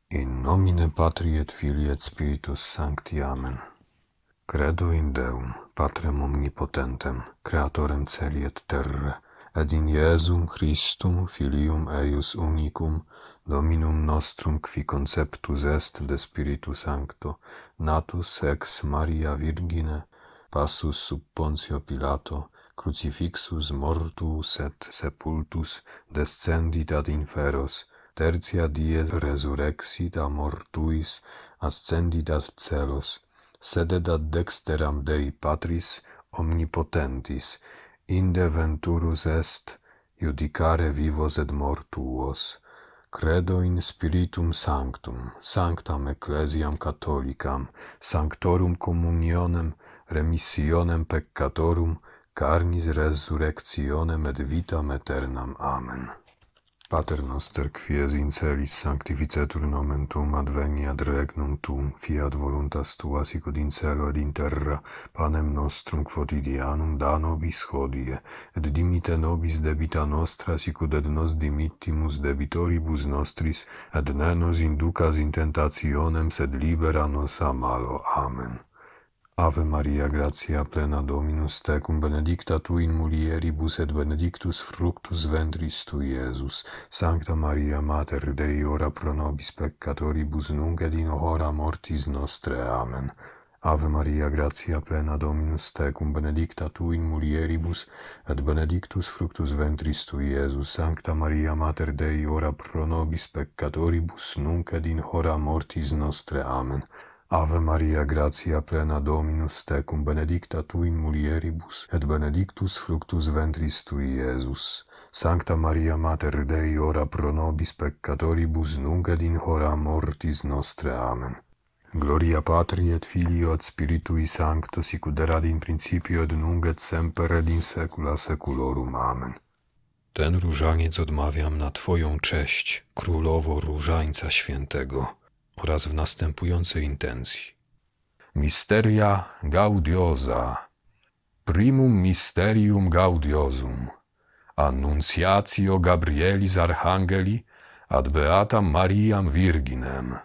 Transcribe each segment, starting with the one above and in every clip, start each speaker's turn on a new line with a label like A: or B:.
A: In nomine Patri et Filii et Spiritus Sancti. Amen. Credo in Deum, Patrem omnipotentem, Creatorem celi et terrae, et in Iesum Christum, Filium eius unicum, Dominum nostrum, qui conceptus est de Spiritu Sancto, natus ex Maria Virgine, passus sub Pontio Pilato, crucifixus mortuus et sepultus, descendit ad inferos, tertia die resurrexit a mortuis, ascendit ad celos, sedet ad dexteram Dei Patris omnipotentis, inde venturus est iudicare vivos et mortuos. Credo in Spiritum Sanctum, sanctam Ecclesiam Catholicam, sanctorum communionem, remissionem peccatorum, carnis resurrectionem et vitam aeternam. Amen. Pater noster, qui es in celis, sanctificetur nomen tuum, adveniat regnum tuum, fiat voluntas tua sicut in cielo et in terra. Panem nostrum quotidianum da nobis hodie, et dimite nobis debita nostra sicut et nos dimittimus debitoribus nostris, et ne nos inducas in tentationem, sed libera nos a malo. Amen. Ave Maria, gratia plena Dominus tecum, benedicta tu in mulieribus et benedictus fructus ventris tui, Iesus. Sancta Maria, Mater Dei, ora pro nobis peccatoribus, nunc et in hora mortis nostre. Amen. Ave Maria, gratia plena Dominus tecum, benedicta tu in mulieribus, et benedictus fructus ventris tui, Iesus. Sancta Maria, Mater Dei, ora pro nobis peccatoribus, nunc et in hora mortis nostre. Amen. Ave Maria, gratia plena Dominus tecum, benedicta tu in mulieribus, et benedictus fructus ventris tui, Iesus. Sancta Maria, Mater Dei, ora pro nobis peccatoribus, nunc et in hora mortis nostre. Amen. Gloria Patri et Filio et Spiritui Sancto, sicut erat in principio et nunc et semper et in saecula saeculorum. Amen. Ten różaniec odmawiam na Twoją cześć, Królowo Różańca Świętego, oraz w następującej intencji. Misteria gaudiosa. Primum mysterium gaudiosum. Annunciatio Gabrielis Archangeli ad Beatam Mariam Virginem.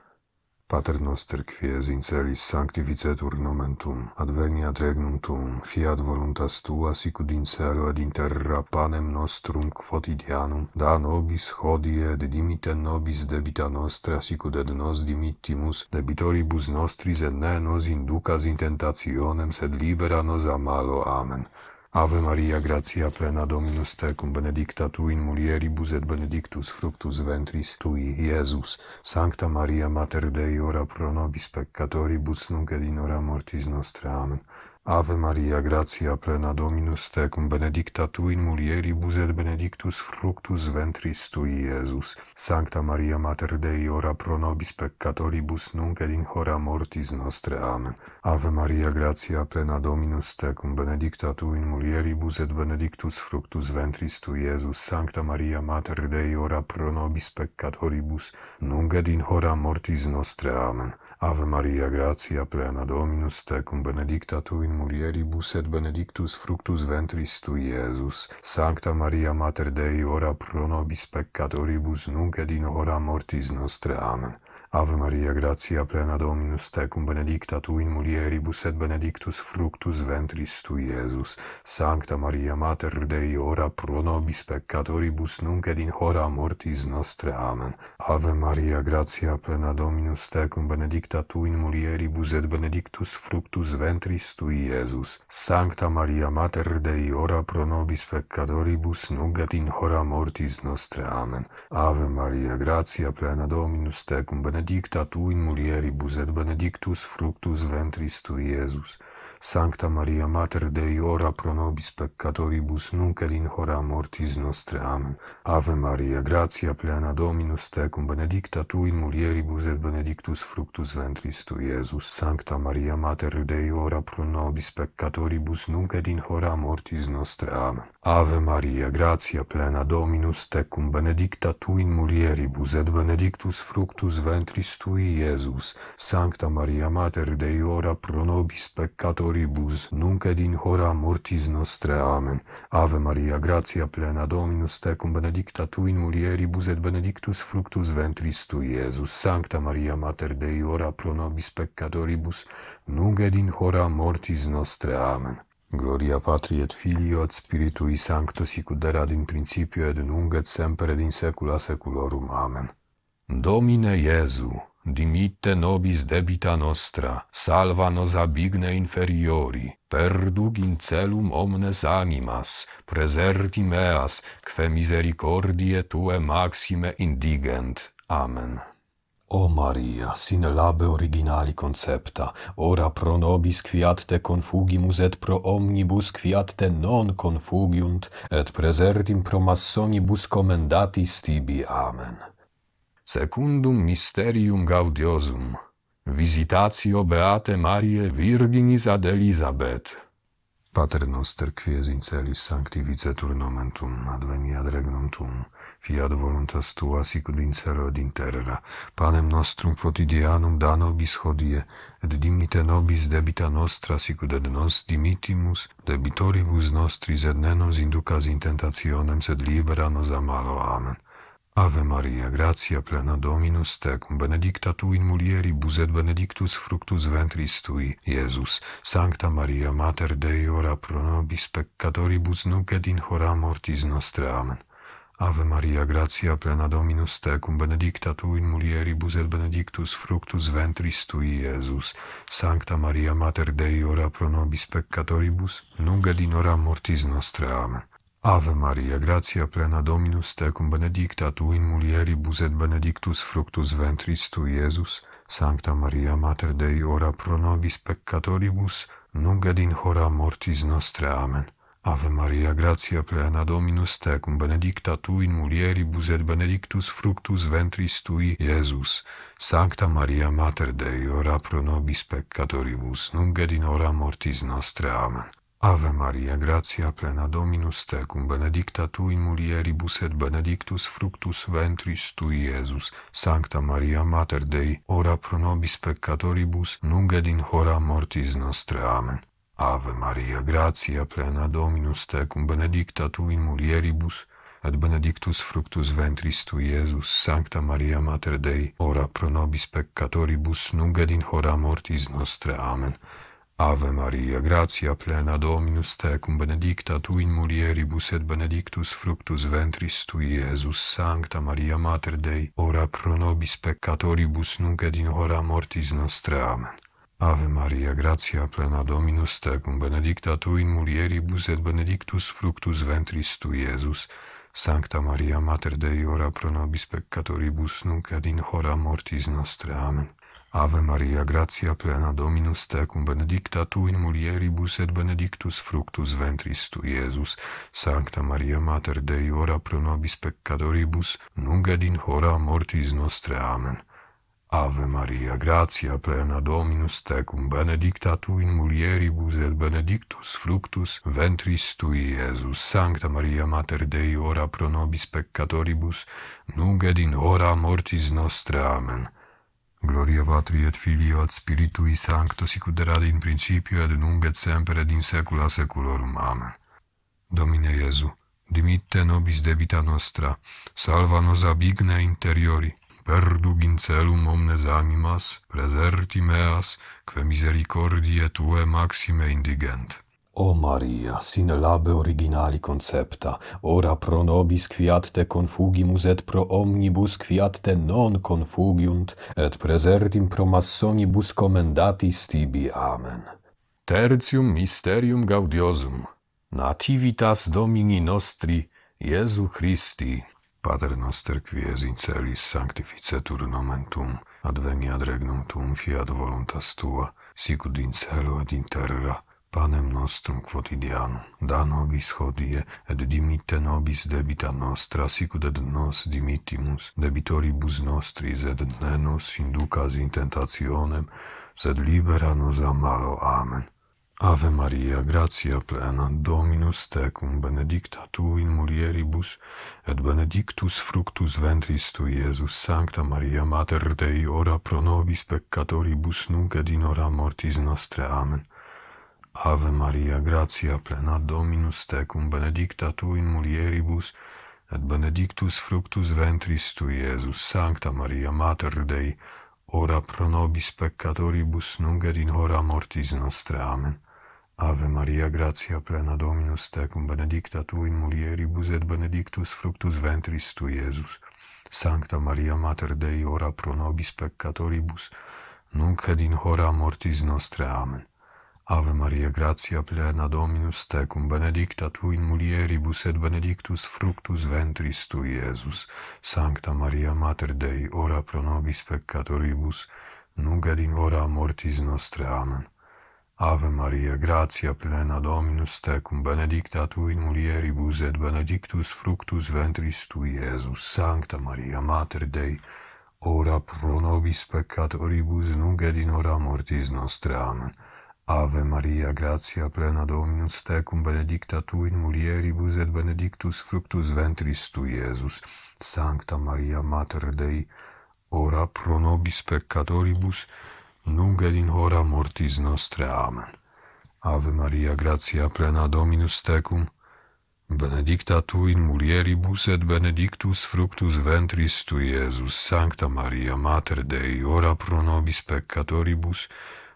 A: Pater noster, qui es in celis, sanctificetur nomen tuum, adveniat regnum tuum, fiat voluntas tua sicut in cielo et in terra. Panem nostrum quotidianum da nobis hodie, et dimite nobis debita nostra sicut et nos dimittimus debitoribus nostris, et ne nos inducas in tentationem, sed libera nos a malo. Amen. Ave Maria, gratia plena Dominus tecum, benedicta tu in mulieribus et benedictus fructus ventris tui, Iesus. Sancta Maria, Mater Dei, ora pro nobis peccatoribus, nunc et in hora mortis nostre. Amen. Ave Maria, gratia plena Dominus tecum, benedicta tu in mulieribus et benedictus fructus ventris tui, Iesus. Sancta Maria, Mater Dei, ora pro nobis peccatoribus, nunc et in hora mortis nostre. Amen. Ave Maria, gratia plena Dominus tecum, benedicta tu in mulieribus et benedictus fructus ventris tui, Iesus. Sancta Maria, Mater Dei, ora pro nobis peccatoribus, nunc et in hora mortis nostre. Amen. Ave Maria, gratia plena Dominus tecum, benedicta tu in mulieribus et benedictus fructus ventris tui, Iesus. Sancta Maria, Mater Dei, ora pro nobis peccatoribus, nunc et in hora mortis nostre. Amen. Ave Maria, gratia plena Dominus tecum, benedicta tu in mulieribus et benedictus fructus ventris tui, Iesus. Sancta Maria, Mater Dei, ora pro nobis peccatoribus, nunc et in hora mortis nostre. Amen. Ave Maria, gratia plena Dominus tecum, benedicta tu in mulieribus et benedictus fructus ventris tui, Iesus. Sancta Maria, Mater Dei, ora pro nobis peccatoribus, nunc et in hora mortis nostre. Amen. Ave Maria, gratia plena Dominus tecum, benedicta tu in mulieribus et benedictus fructus ventris tui, Iesus. Sancta Maria, Mater Dei, ora pro nobis peccatoribus, nunc et in hora mortis nostre. Amen. Ave Maria, gratia plena Dominus tecum, benedicta tu in mulieribus et benedictus fructus ventris tui, Iesus. Sancta Maria, Mater Dei, ora pro nobis peccatoribus, nunc et in hora mortis nostre. Amen. Ave Maria, gratia plena Dominus tecum, benedicta tu in mulieribus et benedictus fructus ventris ventris tui, Iesus, Sancta Maria Mater Dei, ora pro nobis peccatoribus, nunc et in hora mortis nostre. Amen. Ave Maria, gratia plena, Dominus tecum, benedicta tu in mulieribus, et benedictus fructus ventris tui, Iesus. Sancta Maria Mater Dei, ora pro nobis peccatoribus, nunc et in hora mortis nostre. Amen. Gloria Patri et Filio et Spiritui Sancto, sic ut erat in principio et nunc et semper et in saecula saeculorum. Amen. Domine Iesu, dimitte nobis debita nostra, salva nos ab igne inferiori, perdug in celum omnes animas, praeserti meas, quae misericordiae Tue maxime indigent. Amen. O Maria, sine labe originali concepta, ora pro nobis quiat te confugimus et pro omnibus quiat te non confugiunt, et praesertim pro massonibus commendatis tibi. Amen. Secundum mysterium gaudiosum, visitatio Beate Mariae Virginis ad Elisabeth. Pater noster, qui es in celis, sanctificetur nomen Tuum, adveniat regnum Tuum, fiat voluntas Tua, sic ut in cielo et in terra. Panem nostrum quotidianum da nobis hodie, et dimitte nobis debita nostra, sic ut et nos dimittimus debitoribus nostris, et ne nos inducas in tentationem, sed libera nos a malo. Amen. Ave Maria, gratia plena, Dominus tecum, benedicta tu in mulieribus, et benedictus fructus ventris tui, Iesus. Sancta Maria, Mater Dei, ora pro nobis peccatoribus, nunc et in hora mortis nostre. Amen. Ave Maria, gratia plena, Dominus tecum, benedicta tu in mulieribus, et benedictus fructus ventris tui, Iesus. Sancta Maria, Mater Dei, ora pro nobis peccatoribus, nunc et in hora mortis nostre. Amen. Ave Maria, gratia plena, Dominus tecum, benedicta tu in mulieribus, et benedictus fructus ventris tui, Iesus. Sancta Maria, Mater Dei, ora pro nobis peccatoribus, nunc et in hora mortis nostre. Amen. Ave Maria, gratia plena, Dominus tecum, benedicta tu in mulieribus, et benedictus fructus ventris tui, Iesus. Sancta Maria, Mater Dei, ora pro nobis peccatoribus, nunc et in hora mortis nostre. Amen. Ave Maria, gratia plena, Dominus tecum, benedicta tu in mulieribus, et benedictus fructus ventris tui, Iesus. Sancta Maria, Mater Dei, ora pro nobis peccatoribus, nunc et in hora mortis nostre. Amen. Ave Maria, gratia plena, Dominus tecum, benedicta tu in mulieribus, et benedictus fructus ventris tui, Iesus. Sancta Maria, Mater Dei, ora pro nobis peccatoribus, nunc et in hora mortis nostre. Amen. Ave Maria, gratia plena, Dominus tecum, benedicta tu in mulieribus, et benedictus fructus ventris tui, Iesus. Sancta Maria, Mater Dei, ora pro nobis peccatoribus, nunc et in hora mortis nostre. Amen. Ave Maria, gratia plena, Dominus tecum, benedicta tu in mulieribus, et benedictus fructus ventris tui, Iesus. Sancta Maria, Mater Dei, ora pro nobis peccatoribus, nunc et in hora mortis nostre. Amen. Ave Maria, gratia plena, Dominus tecum, benedicta tu in mulieribus, et benedictus fructus ventris tui, Iesus. Sancta Maria, Mater Dei, ora pro nobis peccatoribus, nunc et in hora mortis nostre. Amen. Ave Maria, gratia plena, Dominus tecum, benedicta tu in mulieribus, et benedictus fructus ventris tui, Iesus. Sancta Maria, Mater Dei, ora pro nobis peccatoribus, nunc et in hora mortis nostre. Amen. Gloria Patri et Filio et Spiritui Sancto, sic ut erat in principio et nunc et semper et in saecula saeculorum. Amen. Domine Iesu, dimitte nobis debita nostra, salva nos ab igne interiori, perdug in celum omnes animas, praeserti meas, quae misericordiae Tue maxime indigent. O Maria, sine labe originali concepta, ora pro nobis quiat te confugimus et pro omnibus quiat te non confugiunt, et praesertim pro massonibus commendatis tibi. Amen. Tertium mysterium gaudiosum, nativitas Domini nostri, Iesu Christi. Pater noster, qui es in celis, sanctificetur nomen Tuum, adveniat regnum Tuum, fiat voluntas Tua, sic ut in cielo et in terra. Panem nostrum quotidianum da nobis hodie, et dimitte nobis debita nostra, sic ut et nos dimittimus debitoribus nostris, et ne nos inducas in tentationem, sed libera nos a malo. Amen. Ave Maria, gratia plena, Dominus tecum, benedicta tu in mulieribus, et benedictus fructus ventris tui, Iesus. Sancta Maria, Mater Dei, ora pro nobis peccatoribus, nunc et in hora mortis nostre. Amen. Ave Maria, gratia plena, Dominus tecum, benedicta tu in mulieribus, et benedictus fructus ventris tui, Iesus. Sancta Maria, Mater Dei, ora pro nobis peccatoribus, nunc et in hora mortis nostre. Amen. Ave Maria, gratia plena, Dominus tecum, benedicta tu in mulieribus, et benedictus fructus ventris tui, Iesus. Sancta Maria, Mater Dei, ora pro nobis peccatoribus, nunc et in hora mortis nostre. Amen. Ave Maria, gratia plena, Dominus tecum, benedicta tu in mulieribus, et benedictus fructus ventris tui, Iesus. Sancta Maria, Mater Dei, ora pro nobis peccatoribus, nunc et in hora mortis nostre. Amen. Ave Maria, gratia plena, Dominus tecum, benedicta tu in mulieribus, et benedictus fructus ventris tui, Iesus. Sancta Maria, Mater Dei, ora pro nobis peccatoribus, nunc et in hora mortis nostre. Amen. Ave Maria, gratia plena, Dominus tecum, benedicta tu in mulieribus, et benedictus fructus ventris tui, Iesus. Sancta Maria, Mater Dei, ora pro nobis peccatoribus, nunc et in hora mortis nostre. Amen. Ave Maria, gratia plena, Dominus tecum, benedicta tu in mulieribus, et benedictus fructus ventris tui, Iesus. Sancta Maria, Mater Dei, ora pro nobis peccatoribus,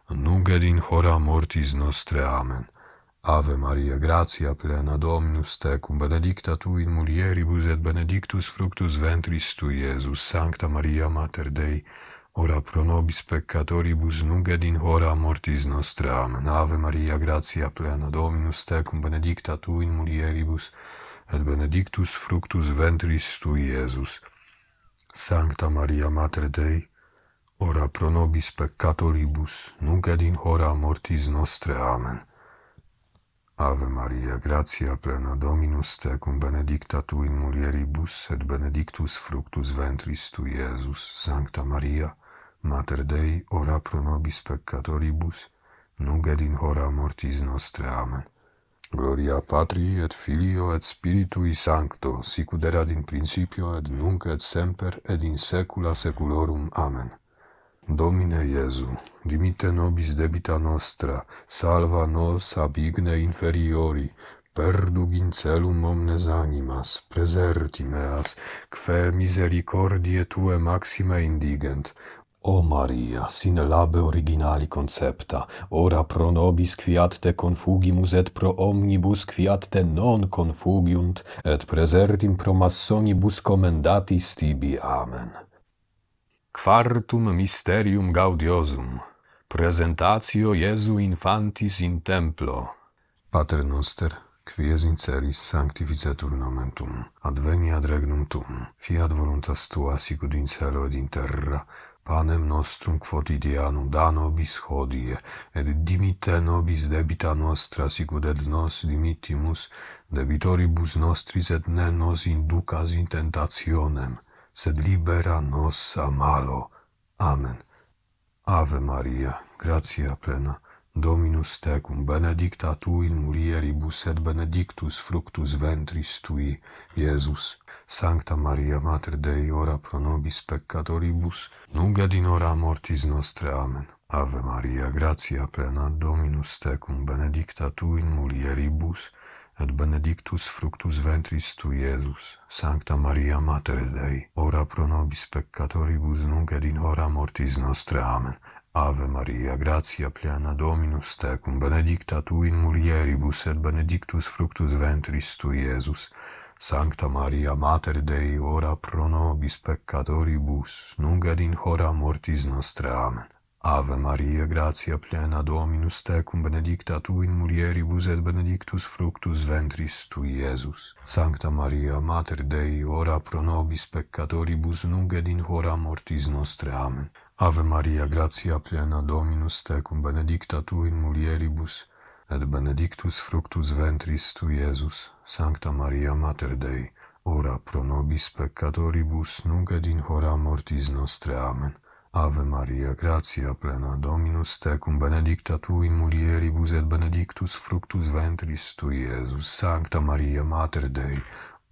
A: nunc et in hora mortis nostre. Amen. Ave Maria, gratia plena, Dominus tecum, benedicta tu in mulieribus, et benedictus fructus ventris tui, Iesus. Sancta Maria, Mater Dei, ora pro nobis peccatoribus, nunc et in hora mortis nostre. Amen. Ave Maria, gratia plena, Dominus tecum, benedicta tu in mulieribus, et benedictus fructus ventris tui, Iesus. Sancta Maria, Mater Dei, ora pro nobis peccatoribus, nunc et in hora mortis nostre. Amen. Ave Maria, gratia plena, Dominus tecum, benedicta tu in mulieribus, et benedictus fructus ventris tui, Iesus. Sancta Maria, Mater Dei, ora pro nobis peccatoribus, nunc et in hora mortis nostre. Amen. Gloria Patri et Filio et Spiritui Sancto, sicut erat in principio et nunc et semper et in saecula saeculorum. Amen. Domine Iesu, dimitte nobis debita nostra, salva nos ab igne inferiori, perdug in celum omnes animas, preserti meas, quae misericordiae tue maxime indigent. O Maria, sine labe originali concepta, ora pro nobis quiat te confugimus et pro omnibus quiat te non confugiunt, et presertim pro massonibus commendatis tibi. Amen. Quartum mysterium gaudiosum, presentatio Iesu infantis in templo. Pater noster, qui es in celis, sanctificetur nomen tuum, adveniat regnum tuum, fiat voluntas tua sicut in cielo et in terra. Panem nostrum quotidianum da nobis hodie, et dimitte nobis debita nostra sicut et nos dimittimus debitoribus nostris, et ne nos inducas in tentationem, sed libera nos a malo. Amen. Ave Maria, gratia plena, Dominus tecum, benedicta tu in mulieribus, et benedictus fructus ventris tui, Iesus. Sancta Maria, Mater Dei, ora pro nobis peccatoribus, nunc et in hora mortis nostre. Amen. Ave Maria, gratia plena, Dominus tecum, benedicta tu in mulieribus, et benedictus fructus ventris tui, Iesus. Sancta Maria, Mater Dei, ora pro nobis peccatoribus, nunc et in hora mortis nostre. Amen. Ave Maria, gratia plena, Dominus tecum, benedicta tu in mulieribus, et benedictus fructus ventris tui, Iesus. Sancta Maria, Mater Dei, ora pro nobis peccatoribus, nunc et in hora mortis nostre. Amen. Ave Maria, gratia plena, Dominus tecum, benedicta tu in mulieribus, et benedictus fructus ventris tui, Iesus. Sancta Maria, Mater Dei, ora pro nobis peccatoribus, nunc et in hora mortis nostre. Amen. Ave Maria, gratia plena, Dominus tecum, benedicta tu in mulieribus, et benedictus fructus ventris tui, Iesus. Sancta Maria, Mater Dei, ora pro nobis peccatoribus, nunc et in hora mortis nostre. Amen. Ave Maria, gratia plena, Dominus tecum, benedicta tu in mulieribus et benedictus fructus ventris tui, Iesus. Sancta Maria, Mater Dei,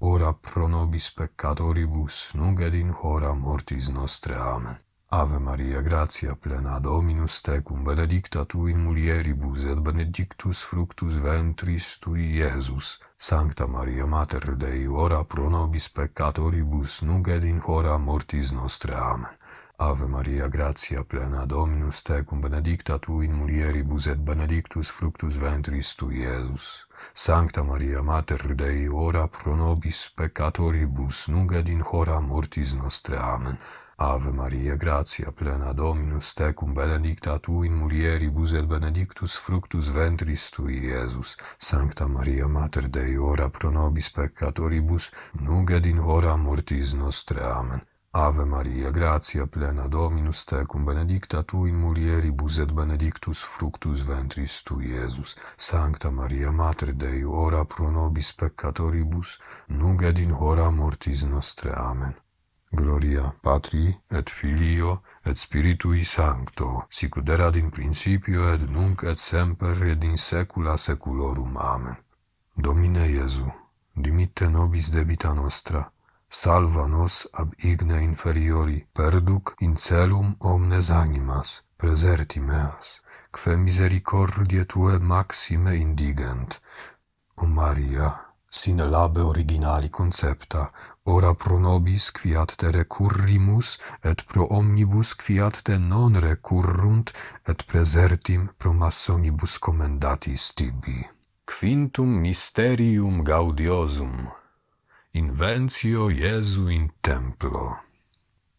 A: ora pro nobis peccatoribus, nunc et in hora mortis nostre. Amen. Ave Maria, gratia plena, Dominus tecum, benedicta tu in mulieribus et benedictus fructus ventris tui, Iesus. Sancta Maria, Mater Dei, ora pro nobis peccatoribus, nunc et in hora mortis nostre. Amen. Ave Maria, gratia plena, Dominus tecum, benedicta tu in mulieribus et benedictus fructus ventris tui, Iesus. Sancta Maria, Mater Dei, ora pro nobis peccatoribus, nunc et in hora mortis nostre. Amen. Ave Maria, gratia plena, Dominus tecum, benedicta tu in mulieribus et benedictus fructus ventris tui, Iesus. Sancta Maria, Mater Dei, ora pro nobis peccatoribus, nunc et in hora mortis nostre. Amen. Ave Maria, gratia plena, Dominus tecum, benedicta tu in mulieribus et benedictus fructus ventris tui, Iesus. Sancta Maria, Mater Dei, ora pro nobis peccatoribus, nunc et in hora mortis nostre. Amen. Gloria Patri et Filio et Spiritui Sancto, sicut erat in principio et nunc et semper et in saecula saeculorum. Amen. Domine Iesu, dimitte nobis debita nostra, salva nos ab igne inferiori, perduc in celum omnes animas, preserti meas, quae misericordiae Tue maxime indigent. O Maria, sine labe originali concepta, ora pro nobis quiat te recurrimus, et pro omnibus quiat te non recurrunt, et presertim pro massonibus commendatis tibi. Quintum mysterium gaudiosum. Inventio Iesu in templo.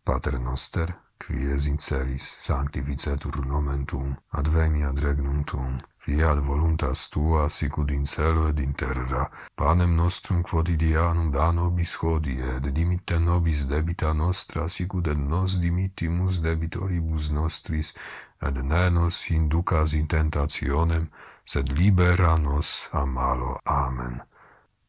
A: Pater noster, qui es in celis, sanctificetur nomen tuum, adveniat regnum tuum, fiat voluntas tua sicut in celo et in terra. Panem nostrum quotidianum da nobis hodie, et dimitte nobis debita nostra sicut et nos dimittimus debitoribus nostris, et ne nos inducas in tentationem, sed libera nos a malo. Amen.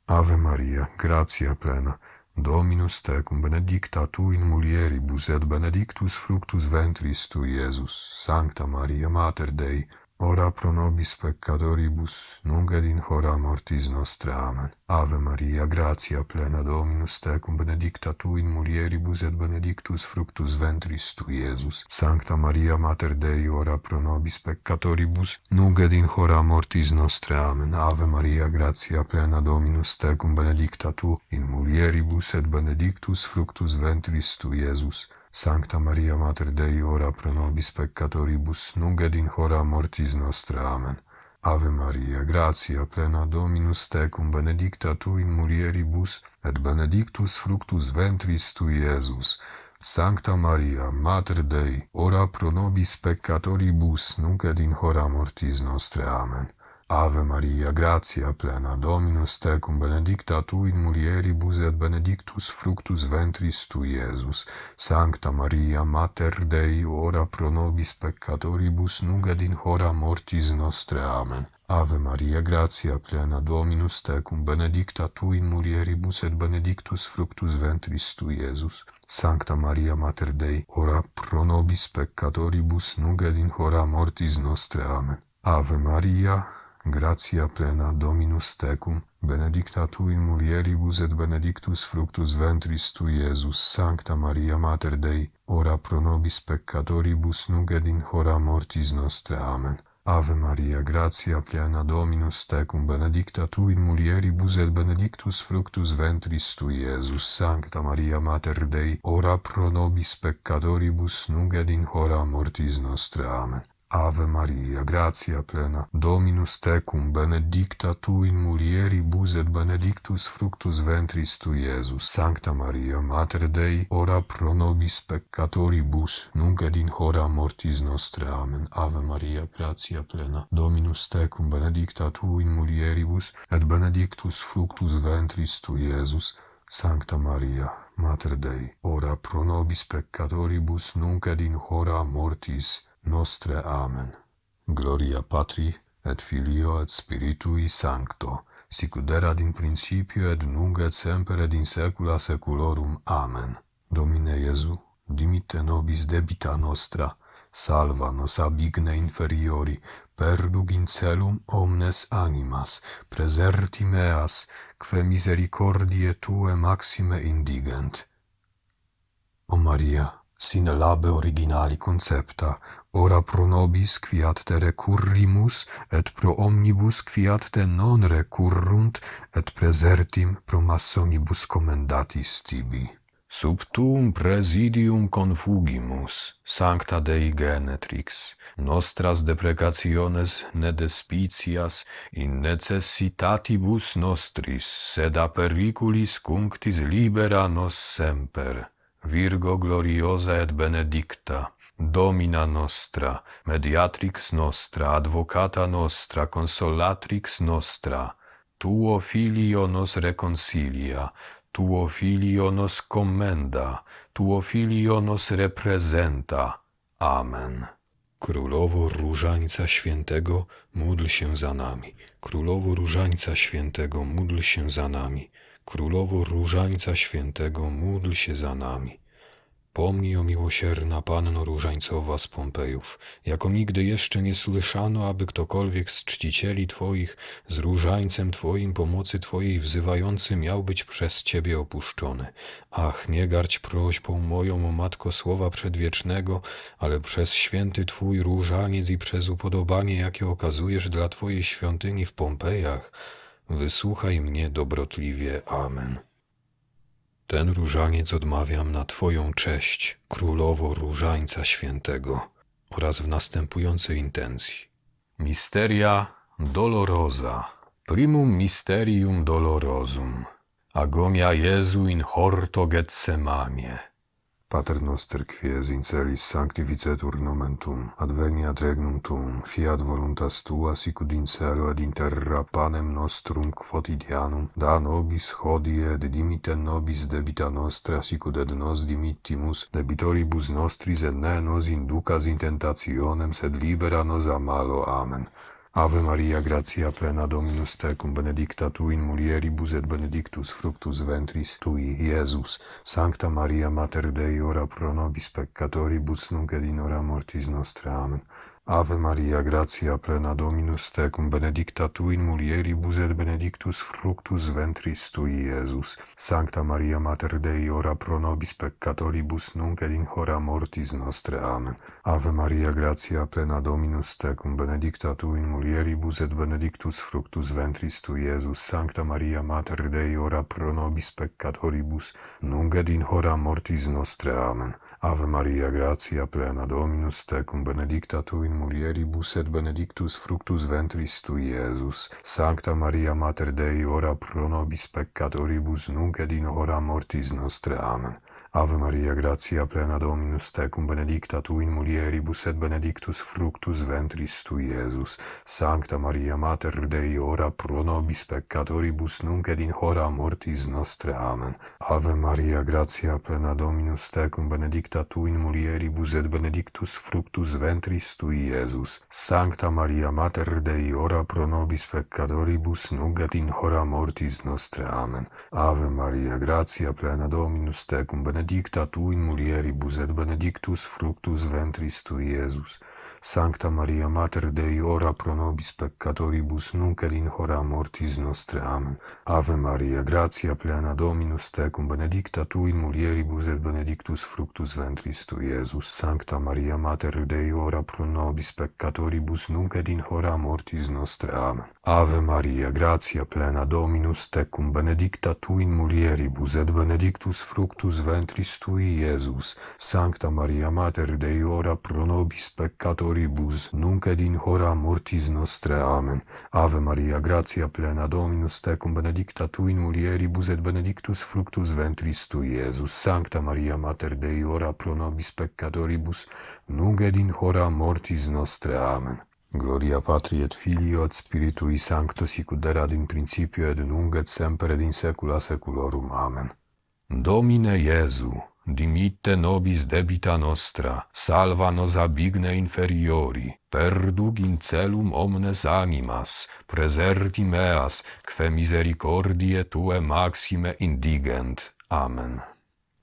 A: Ave Maria, gratia plena, Dominus tecum, benedicta tu in mulieribus et benedictus fructus ventris tui, Iesus. Sancta Maria, Mater Dei, ora pro nobis peccatoribus, nunc et in hora mortis nostre. Amen. Ave Maria, gratia plena, Dominus tecum, benedicta tu in mulieribus et benedictus fructus ventris tui, Iesus. Sancta Maria, Mater Dei, ora pro nobis peccatoribus, nunc et in hora mortis nostre. Amen. Ave Maria, gratia plena, Dominus tecum, benedicta tu in mulieribus et benedictus fructus ventris tui, Iesus. Sancta Maria, Mater Dei, ora pro nobis peccatoribus, nunc et in hora mortis nostre. Amen. Ave Maria, gratia plena, Dominus tecum, benedicta tu in mulieribus, et benedictus fructus ventris tui, Iesus. Sancta Maria, Mater Dei, ora pro nobis peccatoribus, nunc et in hora mortis nostre. Amen. Ave Maria, gratia plena, Dominus tecum, benedicta tu in mulieribus et benedictus fructus ventris tui, Iesus. Sancta Maria, Mater Dei, ora pro nobis peccatoribus, nunc et in hora mortis nostre. Amen. Ave Maria, gratia plena, Dominus tecum, benedicta tu in mulieribus et benedictus fructus ventris tui, Iesus. Sancta Maria, Mater Dei, ora pro nobis peccatoribus, nunc et in hora mortis nostre. Amen. Ave Maria, gratia plena, Dominus tecum, benedicta tu in mulieribus et benedictus fructus ventris tui, Iesus. Sancta Maria, Mater Dei, ora pro nobis peccatoribus, nunc et in hora mortis nostre. Amen. Ave Maria, gratia plena, Dominus tecum, benedicta tu in mulieribus et benedictus fructus ventris tui, Iesus. Sancta Maria, Mater Dei, ora pro nobis peccatoribus, nunc et in hora mortis nostre. Amen. Ave Maria, gratia plena, Dominus tecum, benedicta tu in mulieribus et benedictus fructus ventris tui, Iesus. Sancta Maria, Mater Dei, ora pro nobis peccatoribus, nunc et in hora mortis nostre. Amen. Ave Maria, gratia plena, Dominus tecum, benedicta tu in mulieribus et benedictus fructus ventris tui, Iesus. Sancta Maria, Mater Dei, ora pro nobis peccatoribus, nunc et in hora mortis nostre. Amen. Gloria Patri et Filio et Spiritui Sancto, sicut erat in principio et nunc et semper et in saecula saeculorum. Amen. Domine Iesu, dimitte nobis debita nostra, salva nos ab igne inferiori, perdug in celum omnes animas, praeserti meas, quae misericordiae Tue maxime indigent. O Maria, sine labe originali concepta, ora pro nobis qui ad te recurrimus, et pro omnibus qui ad te non recurrunt, et praesertim pro massonibus commendatis tibi. Sub tuum praesidium confugimus, sancta Dei Genetrix, nostras deprecationes ne despicias in necessitatibus nostris, sed a periculis cunctis libera nos semper. Virgo gloriosa et benedicta, Domina nostra, mediatrix nostra, advocata nostra, consolatrix nostra, Tuo Filio nos reconcilia, Tuo Filio nos commenda, Tuo Filio nos representa. Amen. Królowo Różańca Świętego, módl się za nami. Królowo Różańca Świętego, módl się za nami. Królowo Różańca Świętego, módl się za nami. Pomnij, o miłosierna Panno Różańcowa z Pompejów, jako nigdy jeszcze nie słyszano, aby ktokolwiek z czcicieli Twoich z różańcem Twoim pomocy Twojej wzywający miał być przez Ciebie opuszczony. Ach, nie gardź prośbą moją, o Matko Słowa Przedwiecznego, ale przez święty Twój różaniec i przez upodobanie, jakie okazujesz dla Twojej świątyni w Pompejach, wysłuchaj mnie dobrotliwie. Amen. Ten różaniec odmawiam na Twoją cześć, Królowo Różańca Świętego, oraz w następującej intencji. Misteria dolorosa, primum mysterium dolorosum, agonia Jesu in horto Getsemanie. Pater noster quies in celis sanctificetur nomen tuum, adveniat regnum tuum, fiat voluntas tua sicut in cielo et in terra. Panem nostrum quotidianum da nobis hodie, et dimitte nobis debita nostra sicut et nos dimittimus debitoribus nostris, et ne nos inducas in tentationem, sed libera nos a malo. Amen. Ave Maria, gratia plena, Dominus tecum, benedicta tu in mulieribus et benedictus fructus ventris tui, Iesus. Sancta Maria, Mater Dei, ora pro nobis peccatoribus, nunc et in hora mortis nostre. Amen. Ave Maria, gratia plena, Dominus tecum, benedicta tu in mulieribus et benedictus fructus ventris tui, Iesus. Sancta Maria, Mater Dei, ora pro nobis peccatoribus, nunc et in hora mortis nostre. Amen. Ave Maria, gratia plena, Dominus tecum, benedicta tu in mulieribus et benedictus fructus ventris tui, Iesus. Sancta Maria, Mater Dei, ora pro nobis peccatoribus, nunc et in hora mortis nostre. Amen. Ave Maria, gratia plena, Dominus tecum, benedicta tu in mulieribus et benedictus fructus ventris tui, Iesus. Sancta Maria, Mater Dei, ora pro nobis peccatoribus, nunc et in hora mortis nostre. Amen. Ave Maria, gratia plena, Dominus tecum, benedicta tu in mulieribus et benedictus fructus ventris tui, Iesus. Sancta Maria, Mater Dei, ora pro nobis peccatoribus, nunc et in hora mortis nostre. Amen. Ave Maria, gratia plena, Dominus tecum, benedicta tu in mulieribus et benedictus fructus ventris tui, Iesus. Sancta Maria, Mater Dei, ora pro nobis peccatoribus, nunc et in hora mortis nostre. Amen. Ave Maria, gratia plena, Dominus tecum, benedicta tu in mulieribus et benedictus fructus ventris tui, Iesus. Sancta Maria, Mater Dei, ora pro nobis peccatoribus, nunc et in hora mortis nostre. Amen. Ave Maria, gratia plena, Dominus tecum, benedicta tu in mulieribus et benedictus fructus ventris tui, Iesus. Sancta Maria, Mater Dei, ora pro nobis peccatoribus, nunc et in hora mortis nostre. Amen. Ave Maria, gratia plena, Dominus tecum, benedicta tu in mulieribus et benedictus fructus ventris tui, Iesus. Sancta Maria, Mater Dei, ora pro nobis peccatoribus, nunc et in hora mortis nostre. Amen. Ave Maria, gratia plena, Dominus tecum, benedicta tu in mulieribus et benedictus fructus ventris tui, Iesus. Sancta Maria, Mater Dei, ora pro nobis peccatoribus, nunc et in hora mortis nostre. Amen. Gloria Patri et Filio et Spiritui Sancto, sicut erat in principio et nunc et semper et in saecula saeculorum. Amen. Domine Iesu, dimitte nobis debita nostra, salva nos ab igne inferiori, perdug in celum omnes animas, praeserti meas, quae misericordiae Tue maxime indigent. Amen.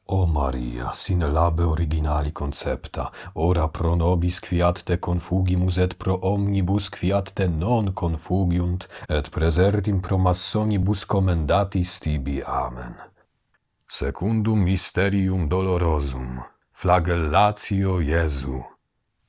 A: O Maria, sine labe originali concepta, ora pro nobis quiat te confugimus et pro omnibus quiat te non confugiunt, et praesertim pro massonibus commendatis tibi. Amen. Secundum mysterium dolorosum, flagellatio Iesu.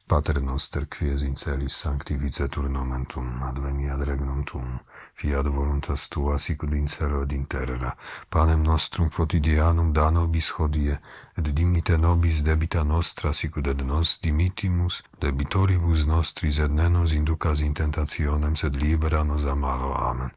A: Pater noster, qui es in celis sanctificetur nomen tuum, adveniat regnum tuum, fiat voluntas tua sicut in celo et in terra. Panem nostrum quotidianum da nobis hodie, et dimitte nobis debita nostra sicut et nos dimittimus debitoribus nostris, et ne nos inducas in tentationem, sed libera nos a malo. Amen.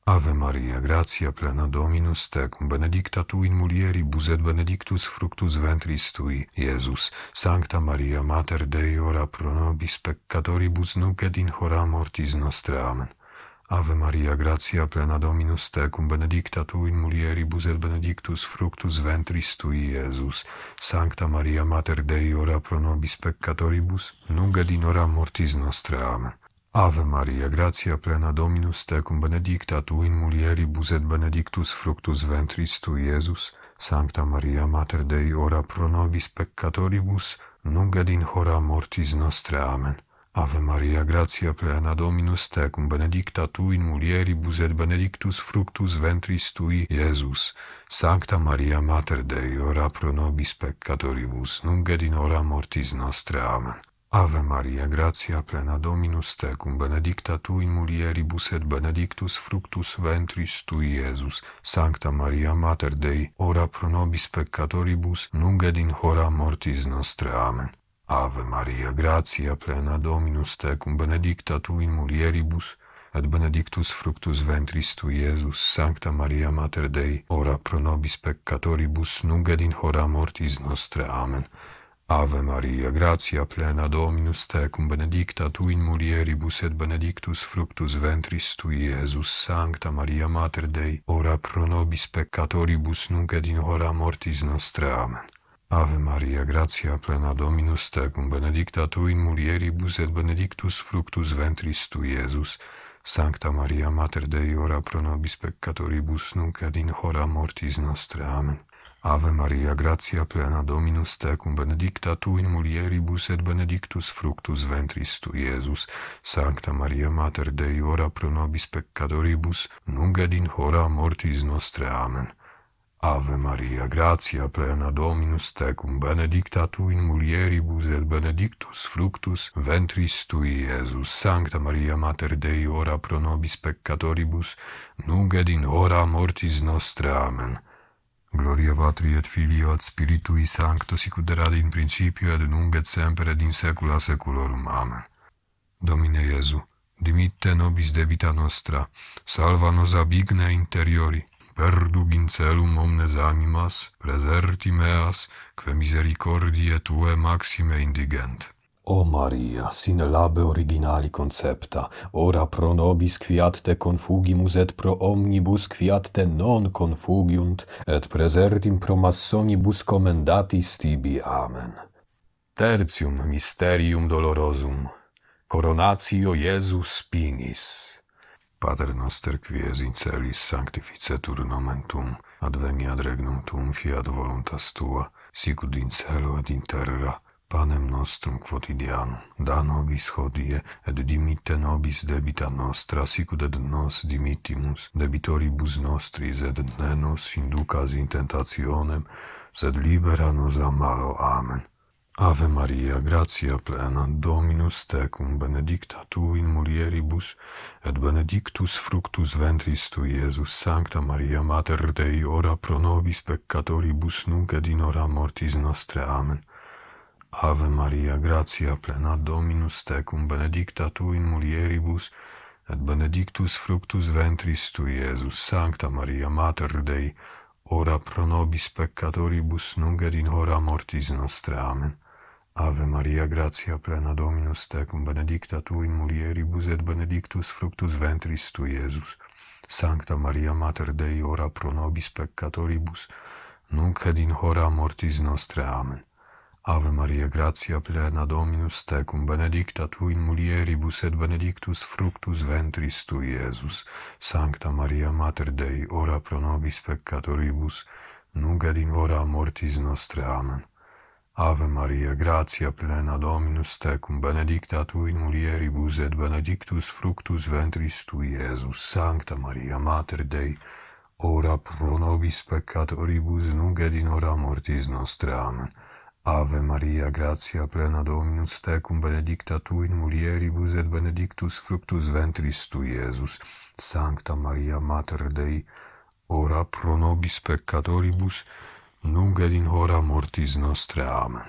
A: Ave Maria, gratia plena, Dominus tecum, benedicta tu in mulieribus, et benedictus fructus ventris tui, Iesus. Sancta Maria, Mater Dei, ora pro nobis peccatoribus, nunc et in hora mortis nostre. Amen. Ave Maria, gratia plena, Dominus tecum, benedicta tu in mulieribus, et benedictus fructus ventris tui, Iesus. Sancta Maria, Mater Dei, ora pro nobis peccatoribus, nunc et in hora mortis nostre. Amen. Ave Maria, gratia plena, Dominus tecum, benedicta tu in mulieribus, et benedictus fructus ventris tui, Iesus. Sancta Maria, Mater Dei, ora pro nobis peccatoribus, nunc et in hora mortis nostre. Amen. Ave Maria, gratia plena, Dominus tecum, benedicta tu in mulieribus, et benedictus fructus ventris tui, Iesus. Sancta Maria, Mater Dei, ora pro nobis peccatoribus, nunc et in hora mortis nostre. Amen. Ave Maria, gratia plena, Dominus tecum, benedicta tu in mulieribus, et benedictus fructus ventris tui, Iesus. Sancta Maria, Mater Dei, ora pro nobis peccatoribus, nunc et in hora mortis nostre. Amen. Ave Maria, gratia plena, Dominus tecum, benedicta tu in mulieribus, et benedictus fructus ventris tui, Iesus. Sancta Maria, Mater Dei, ora pro nobis peccatoribus, nunc et in hora mortis nostre. Amen. Ave Maria, gratia plena, Dominus tecum, benedicta tu in mulieribus, et benedictus fructus ventris tui, Iesus. Sancta Maria, Mater Dei, ora pro nobis peccatoribus, nunc et in hora mortis nostre. Amen. Ave Maria, gratia plena, Dominus tecum, benedicta tu in mulieribus, et benedictus fructus ventris tui, Iesus. Sancta Maria, Mater Dei, ora pro nobis peccatoribus, nunc et in hora mortis nostre. Amen. Ave Maria, gratia plena, Dominus tecum, benedicta tu in mulieribus, et benedictus fructus ventris tui, Iesus. Sancta Maria, Mater Dei, ora pro nobis peccatoribus, nunc et in hora mortis nostre. Amen. Ave Maria, gratia plena, Dominus tecum, benedicta tu in mulieribus, et benedictus fructus ventris tui, Iesus. Sancta Maria, Mater Dei, ora pro nobis peccatoribus, nunc et in hora mortis nostre. Amen. Gloria Patri et Filio et Spiritui Sancto, sicut erat in principio et nunc et semper et in saecula saeculorum. Amen. Domine Iesu, dimitte nobis debita nostra, salva nos ab igne interiori, perdug in celum omnes animas, praeserti meas, que misericordiae Tuae maxime indigent. O Maria, sine labe originali concepta, ora pro nobis quiat te confugimus et pro omnibus quiat te non confugiunt, et praesertim pro massonibus commendatis tibi. Amen. Tertium mysterium dolorosum, coronatio Iesu spinis. Pater noster, qui es in celis, sanctificetur nomen tuum, adveniat regnum tuum, fiat voluntas tua, sicut in celo et in terra. Panem nostrum quotidianum da nobis hodie, et dimitte nobis debita nostra, sicut et nos dimittimus debitoribus nostris, et ne nos inducas in tentationem, sed libera nos a malo. Amen. Ave Maria, gratia plena, Dominus tecum, benedicta tu in mulieribus, et benedictus fructus ventris tui, Iesus. Sancta Maria, Mater Dei, ora pro nobis peccatoribus, nunc et in hora mortis nostre. Amen. Ave Maria, gratia plena, Dominus tecum, benedicta tu in mulieribus, et benedictus fructus ventris tui, Iesus. Sancta Maria, Mater Dei, ora pro nobis peccatoribus, nunc et in hora mortis nostre. Amen. Ave Maria, gratia plena, Dominus tecum, benedicta tu in mulieribus, et benedictus fructus ventris tui, Iesus. Sancta Maria, Mater Dei, ora pro nobis peccatoribus, nunc et in hora mortis nostre. Amen. Ave Maria, gratia plena, Dominus tecum, benedicta tu in mulieribus, et benedictus fructus ventris tui, Iesus. Sancta Maria, Mater Dei, ora pro nobis peccatoribus, nunc et in hora mortis nostre. Amen. Ave Maria, gratia plena, Dominus tecum, benedicta tu in mulieribus, et benedictus fructus ventris tui, Iesus. Sancta Maria, Mater Dei, ora pro nobis peccatoribus, nunc et in hora mortis nostre. Amen. Ave Maria, gratia plena, Dominus tecum, benedicta tu in mulieribus, et benedictus fructus ventris tui, Iesus. Sancta Maria, Mater Dei, ora pro nobis peccatoribus, nunc et in hora mortis nostre. Amen.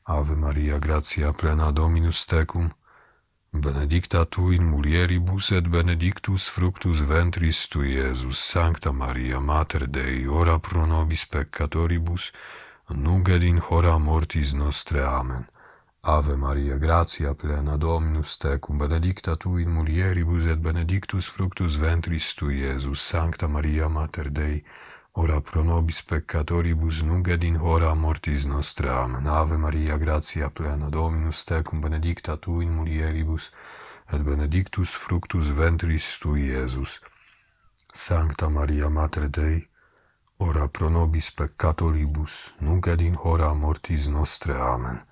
A: Ave Maria, gratia plena, Dominus tecum, benedicta tu in mulieribus, et benedictus fructus ventris tui, Iesus. Sancta Maria, Mater Dei, ora pro nobis peccatoribus, nunc et in hora mortis nostre. Amen. Ave Maria, gratia plena, Dominus tecum, benedicta tu in mulieribus, et benedictus fructus ventris tui, Iesus. Sancta Maria, Mater Dei, ora pro nobis peccatoribus, nunc et in hora mortis nostre. Amen. Ave Maria, gratia plena, Dominus tecum, benedicta tu in mulieribus, et benedictus fructus ventris tui, Iesus. Sancta Maria, Mater Dei, ora pro nobis peccatoribus, nunc et in hora mortis nostre. Amen.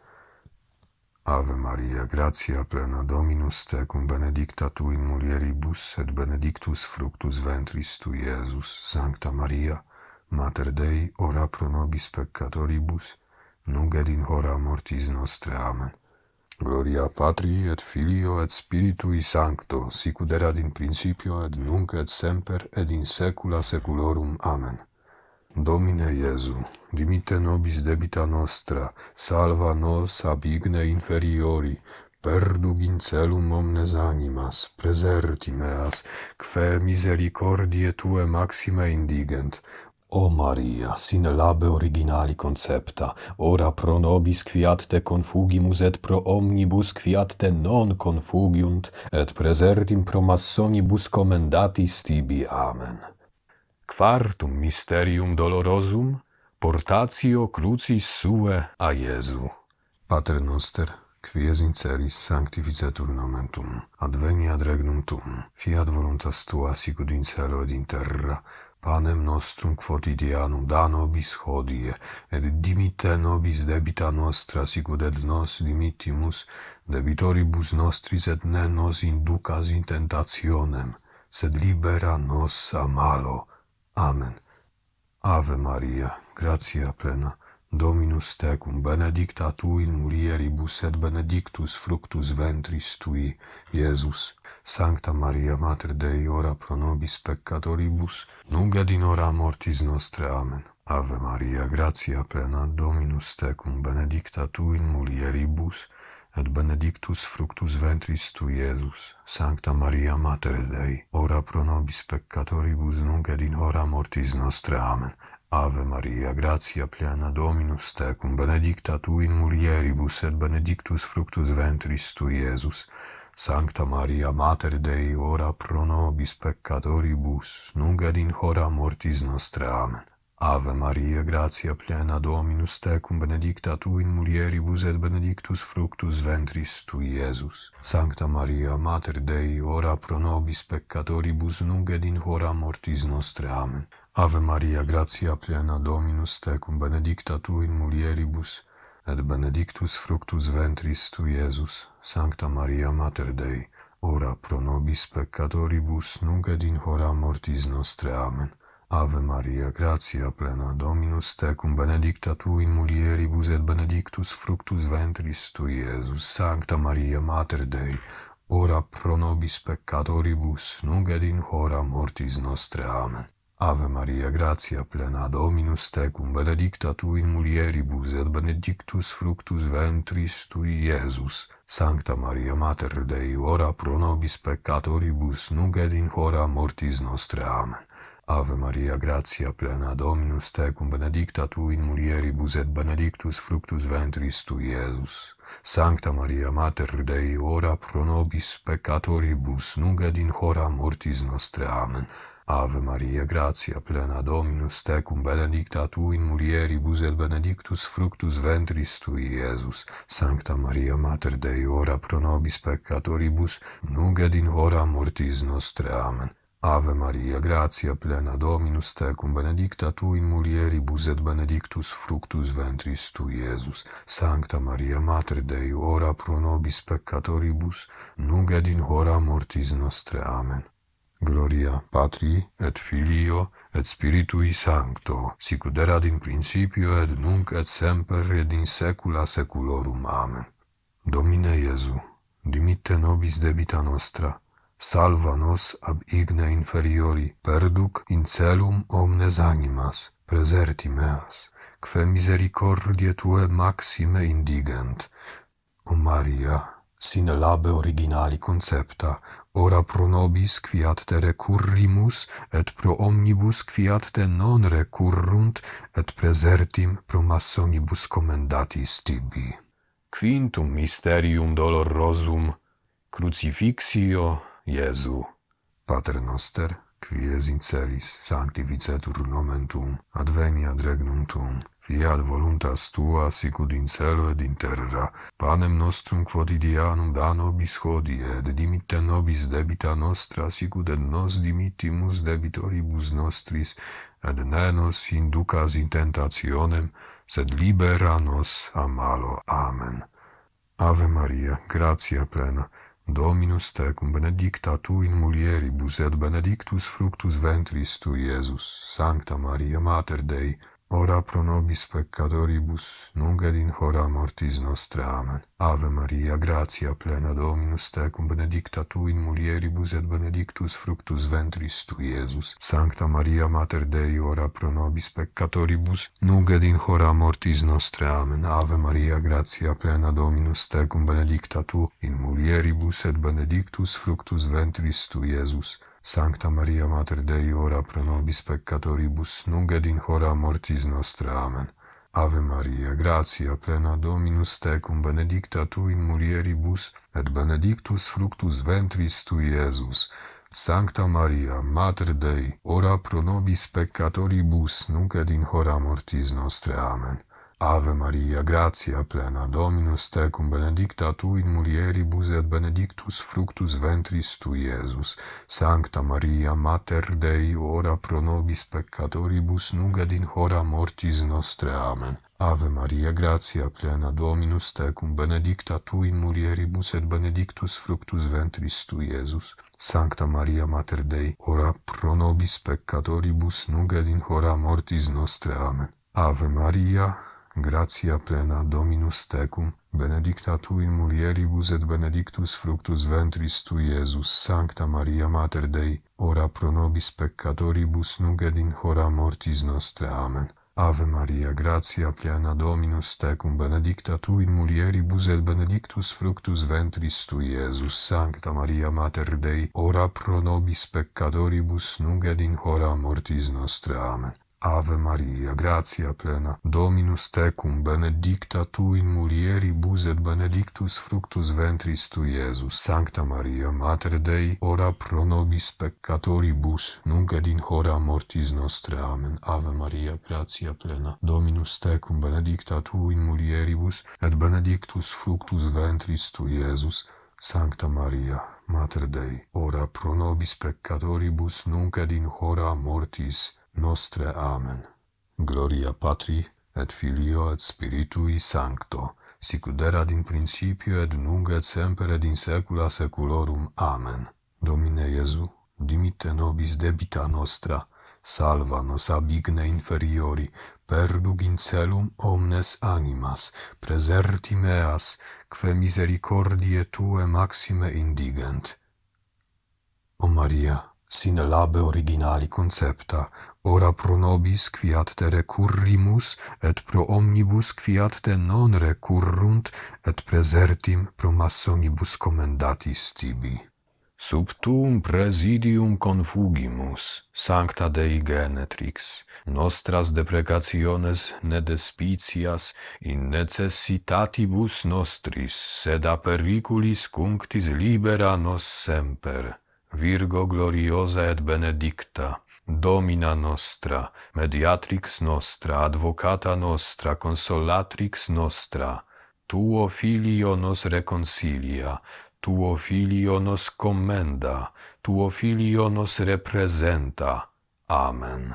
A: Ave Maria, gratia plena, Dominus tecum, benedicta tu in mulieribus, et benedictus fructus ventris tui, Iesus. Sancta Maria, Mater Dei, ora pro nobis peccatoribus, nunc et in hora mortis nostre. Amen. Gloria Patri et Filio et Spiritui Sancto, sicut erat in principio et nunc et semper et in saecula saeculorum. Amen. Domine Iesu, dimitte nobis debita nostra, salva nos ab igne inferiori, perdug in celum omnes animas, preserti meas, quae misericordiae tue maxime indigent. O Maria, sine labe originali concepta, ora pro nobis quiat te confugimus et pro omnibus quiat te non confugiunt, et presertim pro massonibus commendatis tibi. Amen. Quartum mysterium dolorosum, portatio crucis sue a Iesu. Pater noster, qui es in celis, sanctificetur nomen tuum, adveniat regnum tuum, fiat voluntas tua sicut in cielo et in terra. Panem nostrum quotidianum da nobis hodie, et dimitte nobis debita nostra sicut et nos dimittimus debitoribus nostris, et ne nos inducas in tentationem, sed libera nos a malo. Amen. Ave Maria, gratia plena, Dominus tecum, benedicta tu in mulieribus, et benedictus fructus ventris tui, Iesus. Sancta Maria, Mater Dei, ora pro nobis peccatoribus, nunc et in hora mortis nostre. Amen. Ave Maria, gratia plena, Dominus tecum, benedicta tu in mulieribus, et benedictus fructus ventris tui, Iesus. Sancta Maria, Mater Dei, ora pro nobis peccatoribus, nunc et in hora mortis nostre. Amen. Ave Maria, gratia plena, Dominus tecum, benedicta tu in mulieribus, et benedictus fructus ventris tui, Iesus. Sancta Maria, Mater Dei, ora pro nobis peccatoribus, nunc et in hora mortis nostre. Amen. Ave Maria, gratia plena, Dominus tecum, benedicta tu in mulieribus, et benedictus fructus ventris tui, Iesus. Sancta Maria, Mater Dei, ora pro nobis peccatoribus, nunc et in hora mortis nostre. Amen. Ave Maria, gratia plena, Dominus tecum, benedicta tu in mulieribus, et benedictus fructus ventris tui, Iesus. Sancta Maria, Mater Dei, ora pro nobis peccatoribus, nunc et in hora mortis nostre. Amen. Ave Maria, gratia plena, Dominus tecum, benedicta tu in mulieribus, et benedictus fructus ventris tui, Iesus. Sancta Maria, Mater Dei, ora pro nobis peccatoribus, nunc et in hora mortis nostre. Amen. Ave Maria, gratia plena, Dominus tecum, benedicta tu in mulieribus, et benedictus fructus ventris tui, Iesus. Sancta Maria, Mater Dei, ora pro nobis peccatoribus, nunc et in hora mortis nostre. Amen. Ave Maria, gratia plena, Dominus tecum, benedicta tu in mulieribus, et benedictus fructus ventris tui, Iesus. Sancta Maria, Mater Dei, ora pro nobis peccatoribus, nunc et in hora mortis nostre. Amen. Ave Maria, gratia plena, Dominus tecum, benedicta tu in mulieribus, et benedictus fructus ventris tui, Iesus. Sancta Maria, Mater Dei, ora pro nobis peccatoribus, nunc et in hora mortis nostre. Amen. Ave Maria, gratia plena, Dominus tecum, benedicta tu in mulieribus et benedictus fructus ventris tui, Iesus. Sancta Maria, Mater Dei, ora pro nobis peccatoribus, nunc et in hora mortis nostre. Amen. Gloria Patri et Filio et Spiritui Sancto, sicut erat in principio et nunc et semper et in saecula saeculorum. Amen. Domine Iesu, dimitte nobis debita nostra, salva nos ab igne inferiori, perduc in celum omnes animas, praeserti meas, quae misericordiae Tue maxime indigent. O Maria, sine labe originali concepta, ora pro nobis quiat te recurrimus, et pro omnibus quiat te non recurrunt, et praesertim pro massonibus commendatis tibi. Quintum mysterium dolorosum, crucifixio Iesu. Pater noster, qui es in celis, sanctificetur nomen Tuum, adveniat regnum Tuum, fiat voluntas Tua sicut in celo et in terra. Panem nostrum quotidianum da nobis hodie, et dimitte nobis debita nostra, sicut et nos dimittimus debitoribus nostris, et ne nos inducas in tentationem, sed libera nos a malo. Amen. Ave Maria, gratia plena, Dominus tecum, benedicta tu in mulieribus et benedictus fructus ventris tui, Iesus. Sancta Maria, Mater Dei, ora pro nobis peccatoribus, nunc et in hora mortis nostre. Amen. Ave Maria, gratia plena, Dominus tecum, benedicta tu in mulieribus et benedictus fructus ventris tui, Iesus. Sancta Maria, Mater Dei, ora pro nobis peccatoribus, nunc et in hora mortis nostre. Amen. Ave Maria, gratia plena, Dominus tecum, benedicta tu in mulieribus et benedictus fructus ventris tui, Iesus. Sancta Maria, Mater Dei, ora pro nobis peccatoribus, nunc et in hora mortis nostre. Amen. Ave Maria, gratia plena, Dominus tecum, benedicta tu in mulieribus, et benedictus fructus ventris tui, Iesus. Sancta Maria, Mater Dei, ora pro nobis peccatoribus, nunc et in hora mortis nostre. Amen. Ave Maria, gratia plena, Dominus tecum, benedicta tu in mulieribus et benedictus fructus ventris tui, Iesus. Sancta Maria, Mater Dei, ora pro nobis peccatoribus, nunc et in hora mortis nostre. Amen. Ave Maria, gratia plena, Dominus tecum, benedicta tu in mulieribus et benedictus fructus ventris tui, Iesus. Sancta Maria, Mater Dei, ora pro nobis peccatoribus, nunc et in hora mortis nostre. Amen. Ave Maria, gratia plena, Dominus tecum, benedicta tu in mulieribus et benedictus fructus ventris tui, Iesus. Sancta Maria, Mater Dei, ora pro nobis peccatoribus, nunc et in hora mortis nostre. Amen. Ave Maria, gratia plena, Dominus tecum, benedicta tu in mulieribus et benedictus fructus ventris tui, Iesus. Sancta Maria, Mater Dei, ora pro nobis peccatoribus, nunc et in hora mortis nostre. Amen. Ave Maria, gratia plena, Dominus tecum, benedicta tu in mulieribus et benedictus fructus ventris tui, Iesus. Sancta Maria, Mater Dei, ora pro nobis peccatoribus, nunc et in hora mortis nostre. Amen. Ave Maria, gratia plena, Dominus tecum, benedicta tu in mulieribus et benedictus fructus ventris tui, Iesus. Sancta Maria, Mater Dei, ora pro nobis peccatoribus, nunc et in hora mortis nostre. Amen. Gloria Patri et Filio et Spiritui Sancto, sicut erat in principio et nunc et semper et in saecula saeculorum. Amen. Domine Iesu, dimitte nobis debita nostra, salva nos ab igne inferiori, perduc in celum omnes animas, praeserti meas, quae misericordiae Tue maxime indigent. O Maria, sine labe originali concepta, ora pro nobis quiat te recurrimus, et pro omnibus quiat te non recurrunt, et praesertim pro massonibus commendatis tibi. Sub tuum praesidium confugimus, Sancta Dei Genetrix, nostras deprecationes ne despicias in necessitatibus nostris, sed a periculis cunctis libera nos semper. Virgo gloriosa et benedicta, Domina nostra, mediatrix nostra, advocata nostra, consolatrix nostra, Tuo Filio nos reconcilia, tuo Filio nos commenda, tuo Filio nos representa. Amen.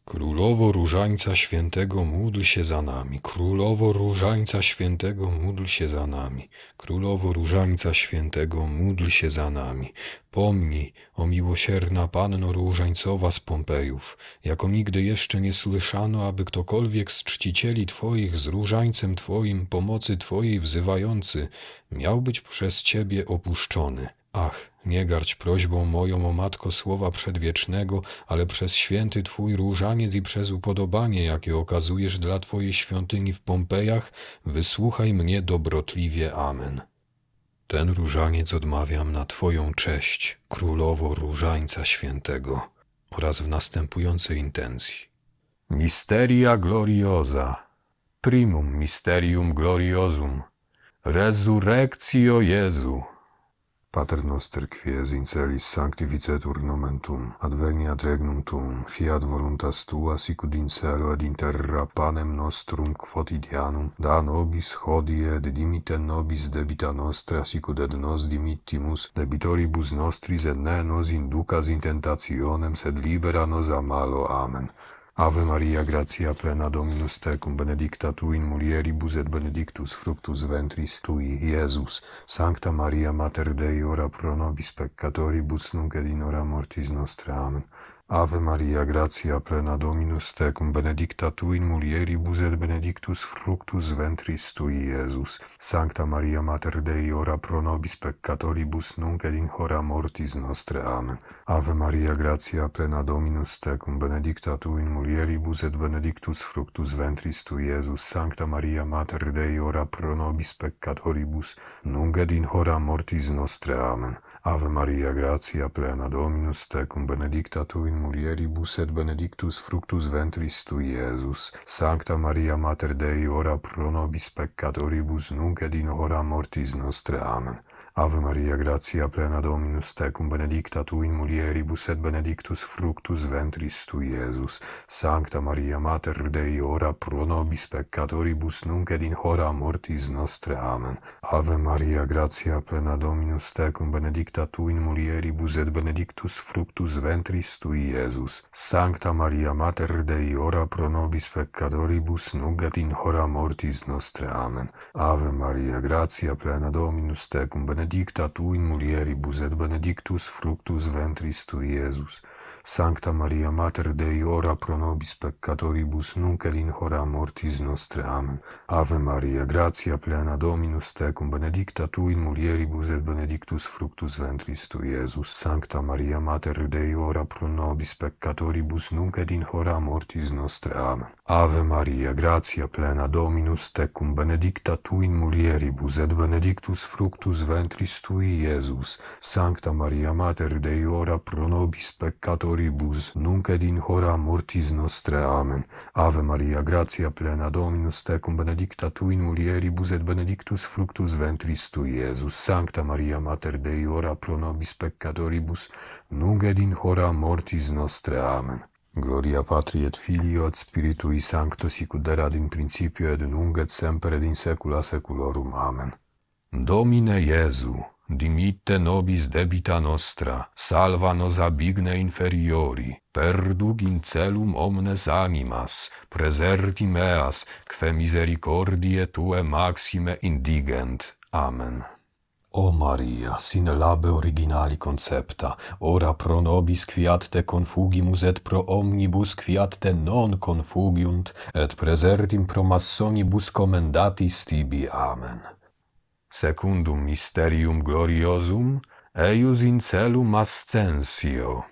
A: Królowo Różańca Świętego, módl się za nami. Królowo Różańca Świętego, módl się za nami. Królowo Różańca Świętego, módl się za nami. Pomnij, o miłosierna Panno Różańcowa z Pompejów, jako nigdy jeszcze nie słyszano, aby ktokolwiek z czcicieli Twoich z różańcem Twoim, pomocy Twojej wzywający, miał być przez Ciebie opuszczony. Ach, nie gardź prośbą moją, o Matko Słowa Przedwiecznego, ale przez święty Twój różaniec i przez upodobanie, jakie okazujesz dla Twojej świątyni w Pompejach, wysłuchaj mnie dobrotliwie. Amen. Ten różaniec odmawiam na Twoją cześć, Królowo Różańca Świętego, oraz w następującej intencji. Misteria gloriosa, primum mysterium gloriosum, resurrectio Jezu. Pater noster quies in celis sanctificetur nomen tuum, adveniat regnum tuum, fiat voluntas tua sicut in cielo et in terra. Panem nostrum quotidianum da nobis hodie, et dimite nobis debita nostra sicut et nos dimittimus debitoribus nostris, et ne nos inducas in tentationem, sed libera nos a malo. Amen. Ave Maria, gratia plena, Dominus tecum, benedicta tu in mulieribus et benedictus fructus ventris tui, Iesus. Sancta Maria, Mater Dei, ora pro nobis peccatoribus, nunc et in hora mortis nostra. Amen. Ave Maria, gratia plena, Dominus tecum, benedicta tu in mulieribus et benedictus fructus ventris tui, Iesus. Sancta Maria, Mater Dei, ora pro nobis peccatoribus, nunc et in hora mortis nostre. Amen. Ave Maria, gratia plena, Dominus tecum, benedicta tu in mulieribus et benedictus fructus ventris tui, Iesus. Sancta Maria, Mater Dei, ora pro nobis peccatoribus, nunc et in hora mortis nostre. Amen. Ave Maria, gratia plena, Dominus tecum, benedicta tu in mulieribus et benedictus fructus ventris tui, Iesus. Sancta Maria, Mater Dei, ora pro nobis peccatoribus, nunc et in hora mortis nostre. Amen. Ave Maria, gratia plena, Dominus tecum, benedicta tu in mulieribus et benedictus fructus ventris tui, Iesus. Sancta Maria, Mater Dei, ora pro nobis peccatoribus, nunc et in hora mortis nostre. Amen. Ave Maria, gratia plena, Dominus tecum, benedicta tu in mulieribus et benedictus fructus ventris tui, Iesus. Sancta Maria, Mater Dei, ora pro nobis peccatoribus, nunc et in hora mortis nostre. Amen. Ave Maria, gratia plena, Dominus tecum, benedicta tu in mulieribus et benedictus fructus ventris tui, Iesus. Sancta Maria, Mater Dei, ora pro nobis peccatoribus, nunc et in hora mortis nostre. Amen. Ave Maria, gratia plena, Dominus tecum, benedicta tu in mulieribus et benedictus fructus ventris tui, Iesus. Sancta Maria, Mater Dei, ora pro nobis peccatoribus, nunc et in hora mortis nostre. Amen. Ave Maria, gratia plena, Dominus tecum, benedicta tu in mulieribus et benedictus fructus ventris tui, Iesus. Sancta Maria, Mater Dei, ora pro nobis peccatoribus, nunc et in hora mortis nostre. Amen. Ave Maria, gratia plena, Dominus tecum, benedicta tu in mulieribus et benedictus fructus ventris tui, Iesus. Sancta Maria, Mater Dei, ora pro nobis peccatoribus, nunc et in hora mortis nostre. Amen. Gloria Patri et Filio et Spiritui Sancto, sicut erat in principio et nunc et semper et in saecula saeculorum. Amen. Domine Iesu, dimitte nobis debita nostra, salva nos abigne inferiori, perdug in celum omnes animas, preserti meas, quae misericordie Tue maxime indigent. Amen. O Maria, sine labe originali concepta, ora pro nobis quiat te confugimus et pro omnibus quiat te non confugiunt, et presertim pro massonibus commendatis tibi. Amen. Secundum mysterium gloriosum, eius in celum ascensio.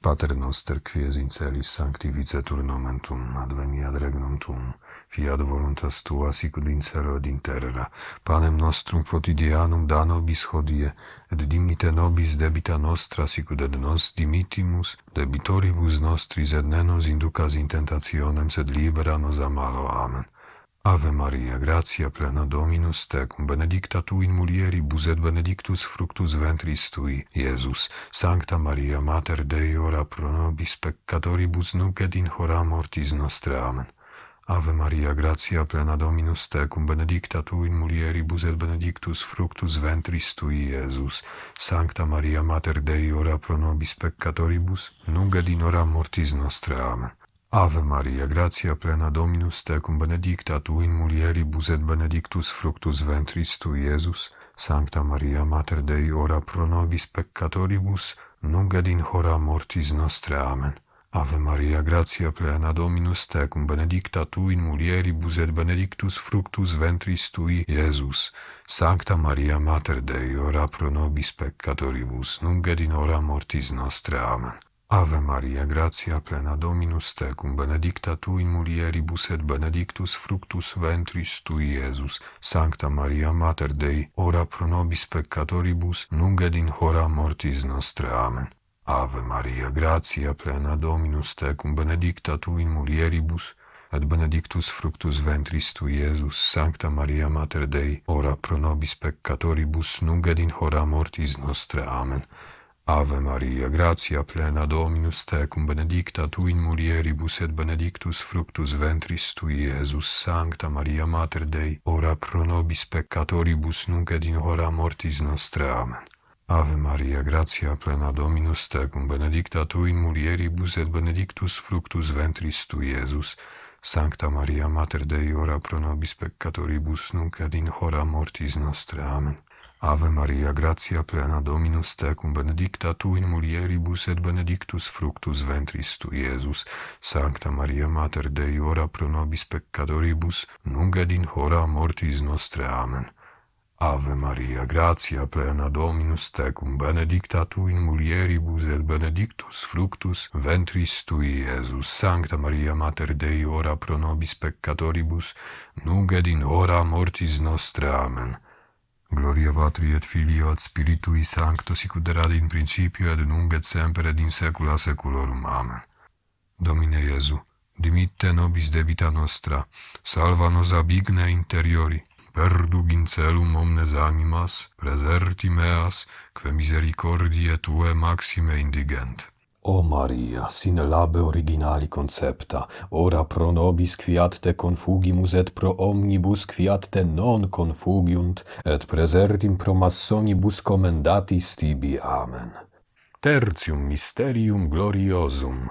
A: Pater noster, quies in celis sanctificetur nomen tuum, adveniat regnum tuum, fiat voluntas tua sicut in cielo et in terra. Panem nostrum quotidianum da nobis hodie, et dimite nobis debita nostra sicut et nos dimittimus debitoribus nostris, et ne nos inducas in tentationem, sed libera nos a malo. Amen. Ave Maria, gratia plena, Dominus tecum, benedicta tu in mulieribus et benedictus fructus ventris tui, Iesus. Sancta Maria, Mater Dei, ora pro nobis peccatoribus, nunc et in hora mortis nostre. Amen. Ave Maria, gratia plena Dominus tecum, benedicta tu in mulieribus et benedictus fructus ventris tui, Iesus. Sancta Maria, Mater Dei, ora pro nobis peccatoribus, nunc et in hora mortis nostre. Amen. Ave Maria, gratia plena Dominus tecum, benedicta tu in mulieribus et benedictus fructus ventris tui, Iesus. Sancta Maria, Mater Dei, ora pro nobis peccatoribus, nunc et in hora mortis nostre. Amen. Ave Maria, gratia plena Dominus tecum, benedicta tu in mulieribus et benedictus fructus ventris tui, Iesus. Sancta Maria, Mater Dei, ora pro nobis peccatoribus, nunc et in hora mortis nostre. Amen. Ave Maria, gratia plena Dominus tecum, benedicta tu in mulieribus et benedictus fructus ventris tui, Iesus. Sancta Maria, Mater Dei, ora pro nobis peccatoribus, nunc et in hora mortis nostre. Amen. Ave Maria, gratia plena Dominus tecum, benedicta tu in mulieribus, et benedictus fructus ventris tui, Iesus. Sancta Maria, Mater Dei, ora pro nobis peccatoribus, nunc et in hora mortis nostre. Amen. Ave Maria, gratia plena Dominus tecum, benedicta tu in mulieribus et benedictus fructus ventris tui, Iesus. Sancta Maria, Mater Dei, ora pro nobis peccatoribus, nunc et in hora mortis nostre. Amen. Ave Maria, gratia plena Dominus tecum, benedicta tu in mulieribus et benedictus fructus ventris tui, Iesus. Sancta Maria, Mater Dei, ora pro nobis peccatoribus, nunc et in hora mortis nostre. Amen. Ave Maria, gratia plena Dominus tecum, benedicta tu in mulieribus et benedictus fructus ventris tui, Iesus. Sancta Maria, Mater Dei, ora pro nobis peccatoribus, nunc et in hora mortis nostre. Amen. Ave Maria, gratia plena Dominus tecum, benedicta tu in mulieribus et benedictus fructus ventris tui, Iesus. Sancta Maria, Mater Dei, ora pro nobis peccatoribus, nunc et in hora mortis nostre. Amen. Gloria Patri et Filio et Spiritui Sancto, sic ut erat in principio et nunc et semper et in saecula saeculorum. Amen. Domine Iesu, dimitte nobis debita nostra, salva nos ab igne interiori, perdug in celum omnes animas, praeserti meas, que misericordiae Tue maxime indigent. O Maria, sine labe originali concepta, ora pro nobis quiat te confugimus et pro omnibus quiat te non confugiunt, et praesertim pro massonibus commendatis tibi. Amen. Tertium mysterium gloriosum.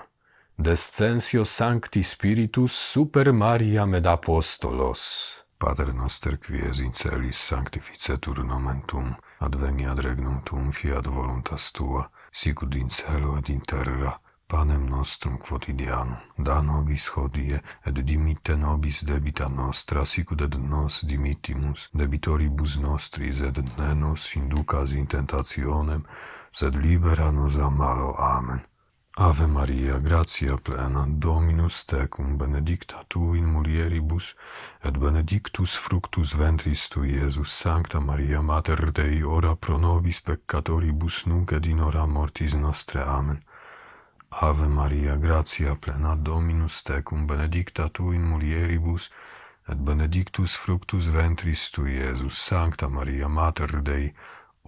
A: Descensio Sancti Spiritus super Mariam et Apostolos. Pater noster, qui es in celis, sanctificetur nomen Tuum, adveniat regnum Tuum, fiat voluntas Tua, sic ut in cielo et in terra. Panem nostrum quotidianum da nobis hodie, et dimitte nobis debita nostra, sic ut et nos dimittimus debitoribus nostris, et ne nos inducas in tentationem, sed libera nos a malo. Amen. Ave Maria, gratia plena, Dominus tecum, benedicta tu in mulieribus, et benedictus fructus ventris tui, Iesus. Sancta Maria, Mater Dei, ora pro nobis peccatoribus, nunc et in hora mortis nostre. Amen. Ave Maria, gratia plena, Dominus tecum, benedicta tu in mulieribus, et benedictus fructus ventris tui, Iesus. Sancta Maria, Mater Dei,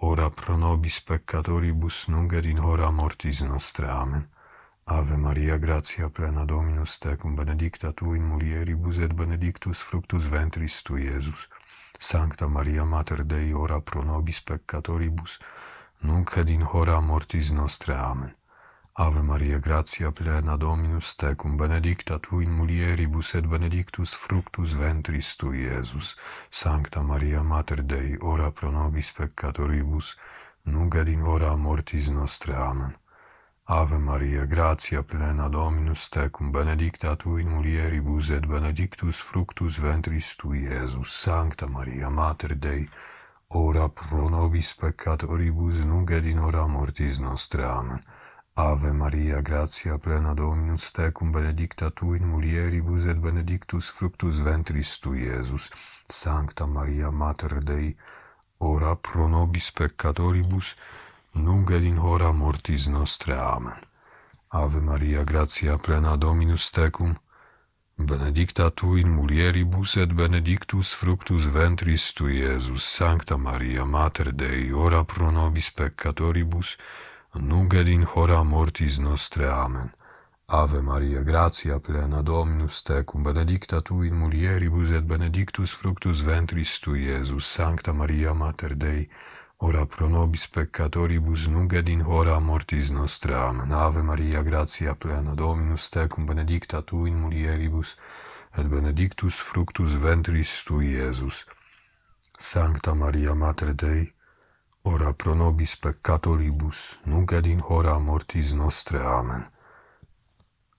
A: ora pro nobis peccatoribus, nunc et in hora mortis nostre. Amen. Ave Maria, gratia plena, Dominus tecum, benedicta tu in mulieribus et benedictus fructus ventris tui, Iesus. Sancta Maria, Mater Dei, ora pro nobis peccatoribus, nunc et in hora mortis nostre. Amen. Ave Maria, gratia plena, Dominus tecum, benedicta tu in mulieribus et benedictus fructus ventris tui, Iesus. Sancta Maria, Mater Dei, ora pro nobis peccatoribus, nunc et in hora mortis nostre. Amen. Ave Maria, gratia plena, Dominus tecum, benedicta tu in mulieribus et benedictus fructus ventris tui, Iesus. Sancta Maria, Mater Dei, ora pro nobis peccatoribus, nunc et in hora mortis nostre. Amen. Ave Maria, gratia plena, Dominus tecum, benedicta tu in mulieribus et benedictus fructus ventris tui, Iesus. Sancta Maria, Mater Dei, ora pro nobis peccatoribus, nunc et in hora mortis nostre. Amen. Ave Maria, gratia plena, Dominus tecum, benedicta tu in mulieribus et benedictus fructus ventris tui, Iesus. Sancta Maria, Mater Dei, ora pro nobis peccatoribus, nunc et in hora mortis nostre. Amen. Ave Maria, gratia plena, Dominus tecum, benedicta tu in mulieribus et benedictus fructus ventris tui, Iesus. Sancta Maria, Mater Dei, ora pro nobis peccatoribus, nunc et in hora mortis nostre. Amen. Ave Maria, gratia plena, Dominus tecum, benedicta tu in mulieribus, et benedictus fructus ventris tui, Iesus. Sancta Maria, Mater Dei, ora pro nobis peccatoribus, nunc et in hora mortis nostre. Amen.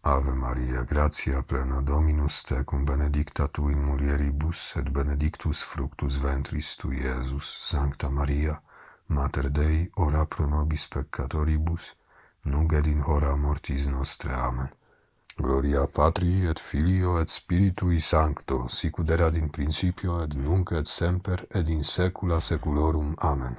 A: Ave Maria, gratia plena, Dominus tecum, benedicta tu in mulieribus, et benedictus fructus ventris tui, Iesus. Sancta Maria, Mater Dei, ora pro nobis peccatoribus, nunc et in hora mortis nostre. Amen. Gloria Patri et Filio et Spiritui Sancto, sicut erat in principio et nunc et semper et in saecula saeculorum. Amen.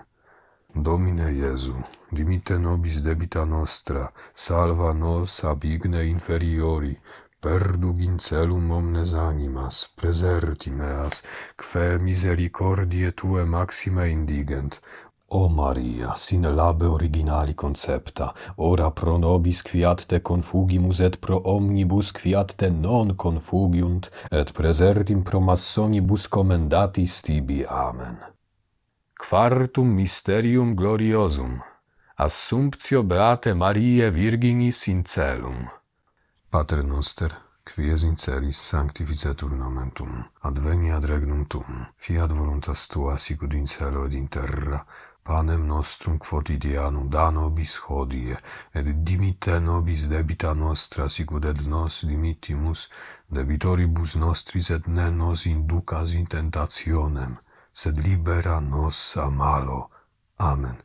A: Domine Iesu, dimitte nobis debita nostra, salva nos ab igne inferiori, perdug in celum omnes animas, preserti meas, quae misericordiae Tue maxime indigent. O Maria, sine labe originali concepta, ora pro nobis quiat te confugimus et pro omnibus quiat te non confugiunt, et presertim pro massonibus commendatis tibi. Amen. Quartum mysterium gloriosum, Assumptio Beate Mariae Virginis in celum. Pater noster, qui es in celis, sanctificetur nomen tuum, adveniat regnum tuum, fiat voluntas tua sicut in cielo et in terra. Panem nostrum quotidianum da nobis hodie, et dimitte nobis debita nostra sicut et nos dimittimus debitoribus nostris, et ne nos inducas in tentationem, sed libera nos a malo. Amen.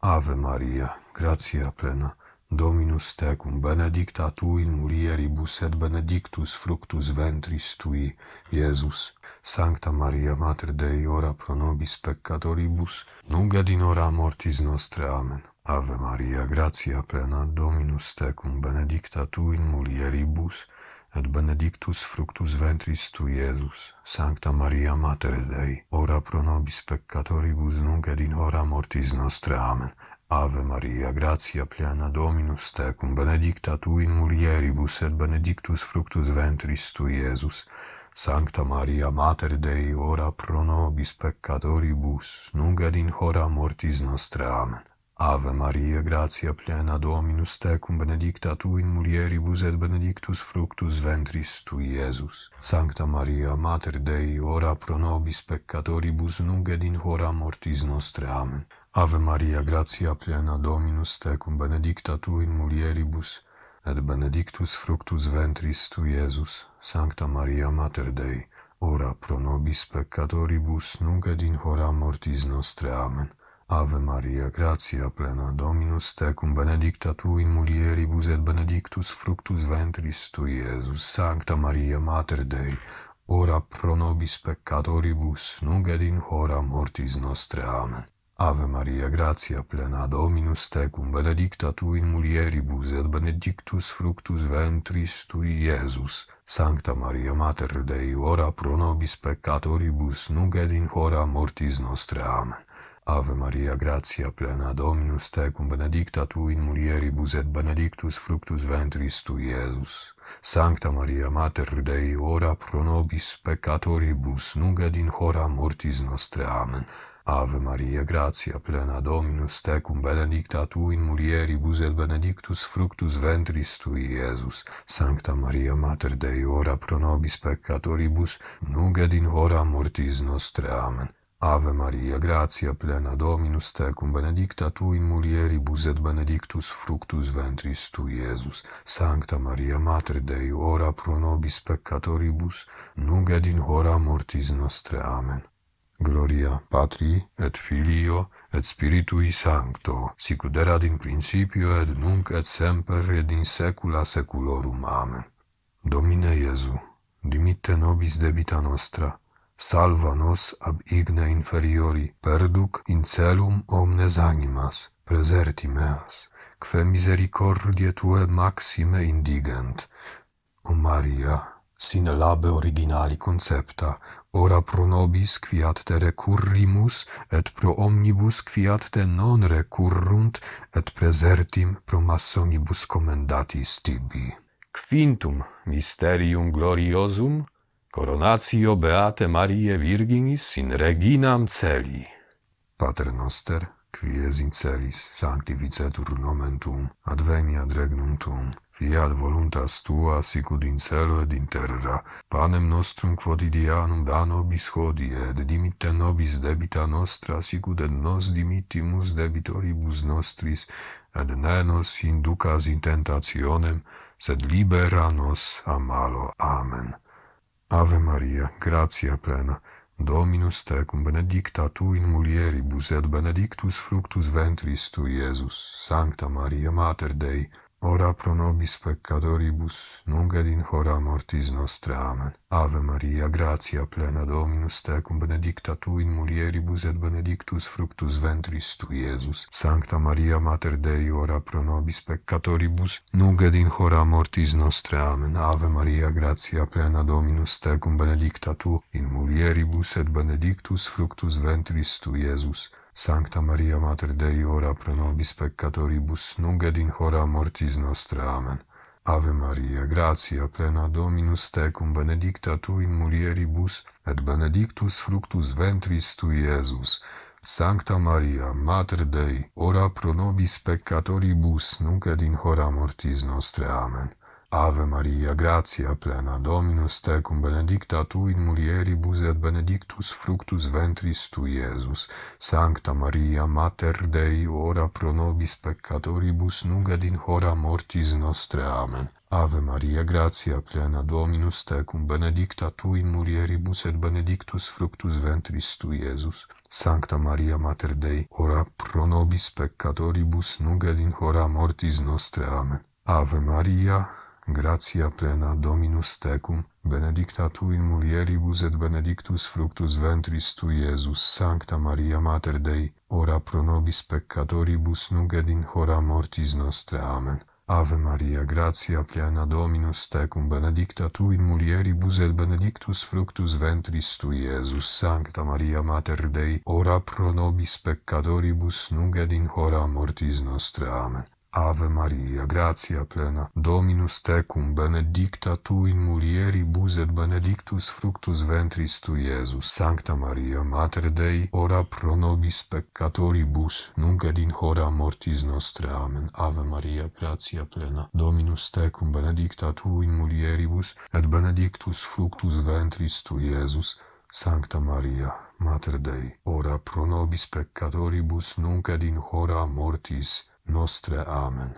A: Ave Maria, gratia plena, Dominus tecum, benedicta tu in mulieribus et benedictus fructus ventris tui, Iesus. Sancta Maria, Mater Dei, ora pro nobis peccatoribus, nunc et in hora mortis nostre. Amen. Ave Maria, gratia plena, Dominus tecum, benedicta tu in mulieribus, et benedictus fructus ventris tui, Iesus. Sancta Maria, Mater Dei, ora pro nobis peccatoribus, nunc et in hora mortis nostre. Amen. Ave Maria, gratia plena, Dominus tecum, benedicta tu in mulieribus, et benedictus fructus ventris tui, Iesus. Sancta Maria, Mater Dei, ora pro nobis peccatoribus, nunc et in hora mortis nostre. Amen. Ave Maria, gratia plena, Dominus tecum, benedicta tu in mulieribus, et benedictus fructus ventris tui, Iesus. Sancta Maria, Mater Dei, ora pro nobis peccatoribus, nunc et in hora mortis nostre. Amen. Ave Maria, gratia plena, Dominus tecum, benedicta tu in mulieribus, et benedictus fructus ventris tui, Iesus. Sancta Maria, Mater Dei, ora pro nobis peccatoribus, nunc et in hora mortis nostre. Amen. Ave Maria, gratia plena, Dominus tecum, benedicta tu in mulieribus, et benedictus fructus ventris tui, Iesus. Sancta Maria, Mater Dei, ora pro nobis peccatoribus, nunc et in hora mortis nostre. Amen. Ave Maria, gratia plena, Dominus tecum, benedicta tu in mulieribus, et benedictus fructus ventris tui, Iesus. Sancta Maria, Mater Dei, ora pro nobis peccatoribus, nunc et in hora mortis nostre. Amen. Ave Maria, gratia plena, Dominus tecum, benedicta tu in mulieribus, et benedictus fructus ventris tui, Iesus. Sancta Maria, Mater Dei, ora pro nobis peccatoribus, nunc et in hora mortis nostre. Amen. Ave Maria, gratia plena, Dominus tecum, benedicta tu in mulieribus, et benedictus fructus ventris tui, Iesus. Sancta Maria, Mater Dei, ora pro nobis peccatoribus, nunc et in hora mortis nostre. Amen. Ave Maria, gratia plena, Dominus tecum, benedicta tu in mulieribus, et benedictus fructus ventris tui, Iesus. Sancta Maria, Mater Dei, ora pro nobis peccatoribus, nunc et in hora mortis nostre. Amen. Gloria Patri et Filio et Spiritui Sancto, sicut erat in principio et nunc et semper et in saecula saeculorum. Amen. Domine Iesu, dimitte nobis debita nostra, salva nos ab igne inferiori, perduc in celum omnes animas, preserti meas, quae misericordiae Tue maxime indigent. O Maria, sine labe originali concepta, ora pro nobis quiat te recurrimus, et pro omnibus quiat te non recurrunt, et praesertim pro massonibus commendatis tibi. Quintum mysterium gloriosum, coronatio Beate Mariae Virginis in reginam celi. Pater noster, qui es in celis, sanctificetur nomen tuum, adveniat regnum tuum, fiat voluntas tua sicut in celo et in terra. Panem nostrum quotidianum da nobis hodie, et dimitte nobis debita nostra, sicut et nos dimittimus debitoribus nostris, et ne nos inducas in tentationem, sed libera nos a malo. Amen. Ave Maria, gratia plena, Dominus tecum, benedicta tu in mulieribus, et benedictus fructus ventris tui, Iesus. Sancta Maria, Mater Dei, ora pro nobis peccatoribus, nunc et in hora mortis nostre. Amen. Ave Maria, gratia plena, Dominus tecum, benedicta tu in mulieribus, et benedictus fructus ventris tui, Iesus. Sancta Maria, Mater Dei, ora pro nobis peccatoribus, nunc et in hora mortis nostre. Amen. Ave Maria, gratia plena, Dominus tecum, benedicta tu in mulieribus, et benedictus fructus ventris tui, Iesus. Sancta Maria, Mater Dei, ora pro nobis peccatoribus, nunc et in hora mortis nostre. Amen. Ave Maria, gratia plena, Dominus tecum, benedicta tu in mulieribus, et benedictus fructus ventris tui, Iesus. Sancta Maria, Mater Dei, ora pro nobis peccatoribus, nunc et in hora mortis nostre. Amen. Ave Maria, gratia plena, Dominus tecum, benedicta tu in mulieribus, et benedictus fructus ventris tui, Iesus. Sancta Maria, Mater Dei, ora pro nobis peccatoribus, nunc et in hora mortis nostre. Amen. Ave Maria, gratia plena, Dominus tecum, benedicta tu in mulieribus, et benedictus fructus ventris tui, Iesus. Sancta Maria, Mater Dei, ora pro nobis peccatoribus, nunc et in hora mortis nostre. Amen. Ave Maria, gratia plena, Dominus tecum, benedicta tu in mulieribus, et benedictus fructus ventris tui, Iesus. Sancta Maria, Mater Dei, ora pro nobis peccatoribus, nunc et in hora mortis nostre. Amen. Ave Maria, gratia plena, Dominus tecum, benedicta tu in mulieribus, et benedictus fructus ventris tui, Iesus. Sancta Maria, Mater Dei, ora pro nobis peccatoribus, nunc et in hora mortis nostre. Amen. Ave Maria, gratia plena, Dominus tecum, benedicta tu in mulieribus, et benedictus fructus ventris tui, Iesus. Sancta Maria, Mater Dei, ora pro nobis peccatoribus, nunc et in hora mortis nostre. Amen. Ave Maria, gratia plena, Dominus tecum, benedicta tu in mulieribus, et benedictus fructus ventris tui, Iesus. Sancta Maria, Mater Dei, ora pro nobis peccatoribus, nunc et in hora mortis nostre. Amen.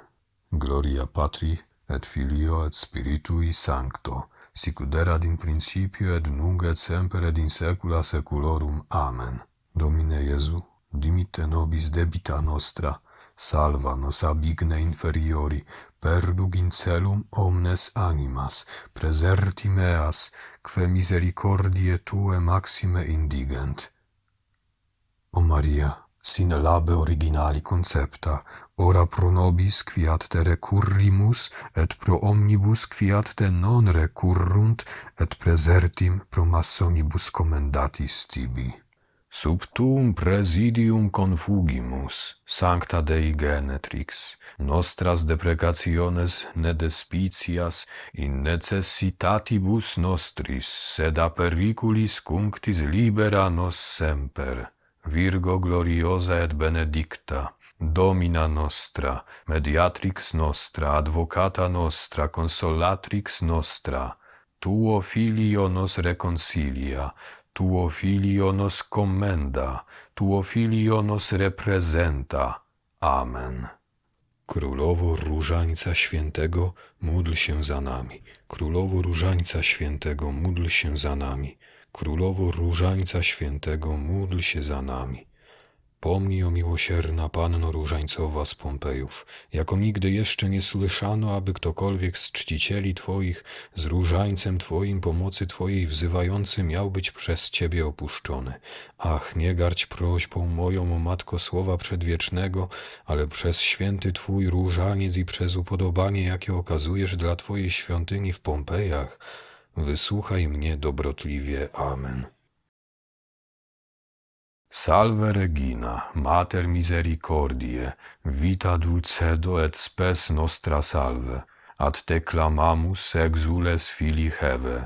A: Gloria Patri, et Filio, et Spiritui Sancto, sicut erat in principio, et nunc et semper, et in saecula saeculorum. Amen. Domine Iesu, dimitte nobis debita nostra, salva nos ab igne inferiori, perdug in celum omnes animas, praeserti meas, quae misericordiae Tue maxime indigent. O Maria, sine labe originali concepta, ora pro nobis quiat te recurrimus, et pro omnibus quiat te non recurrunt, et praesertim pro massonibus commendatis tibi. Sub tuum praesidium confugimus, Sancta Dei Genetrix, nostras deprecationes ne despicias in necessitatibus nostris, sed a periculis cunctis libera nos semper. Virgo gloriosa et benedicta, Domina nostra, mediatrix nostra, advocata nostra, consolatrix nostra, Tuo Filio nos reconcilia, Tuo Filio nos commenda, Tuo Filio nos representa. Amen. Królowo Różańca Świętego, módl się za nami. Królowo Różańca Świętego, módl się za nami. Królowo Różańca Świętego, módl się za nami. Pomnij, o miłosierna Panno Różańcowa z Pompejów, jako nigdy jeszcze nie słyszano, aby ktokolwiek z czcicieli Twoich z różańcem Twoim pomocy Twojej wzywający miał być przez Ciebie opuszczony. Ach, nie gardź prośbą moją, o Matko Słowa Przedwiecznego, ale przez święty Twój różaniec i przez upodobanie, jakie okazujesz dla Twojej świątyni w Pompejach, wysłuchaj mnie dobrotliwie. Amen. Salve Regina, Mater misericordiae, vita dulcedo et spes nostra salve, ad te clamamus exules filii Heve,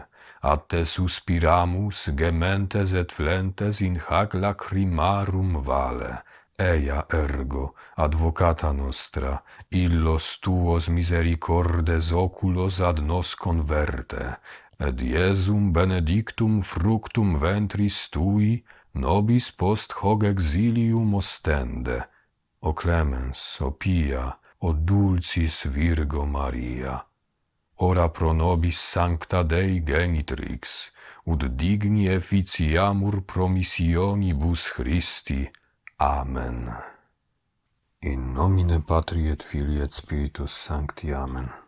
A: ad te suspiramus gementes et flentes in hac lacrimarum vale. Eia ergo, advocata nostra, illos tuos misericordes oculos ad nos converte, et Iesum benedictum fructum ventris tui, nobis post hoc exilium ostende. O clemens, o pia, o dulcis Virgo Maria, ora pro nobis sancta Dei genitrix, ut digni efficiamur promissionibus Christi. Amen. In nomine Patri et Filii et Spiritus Sancti. Amen.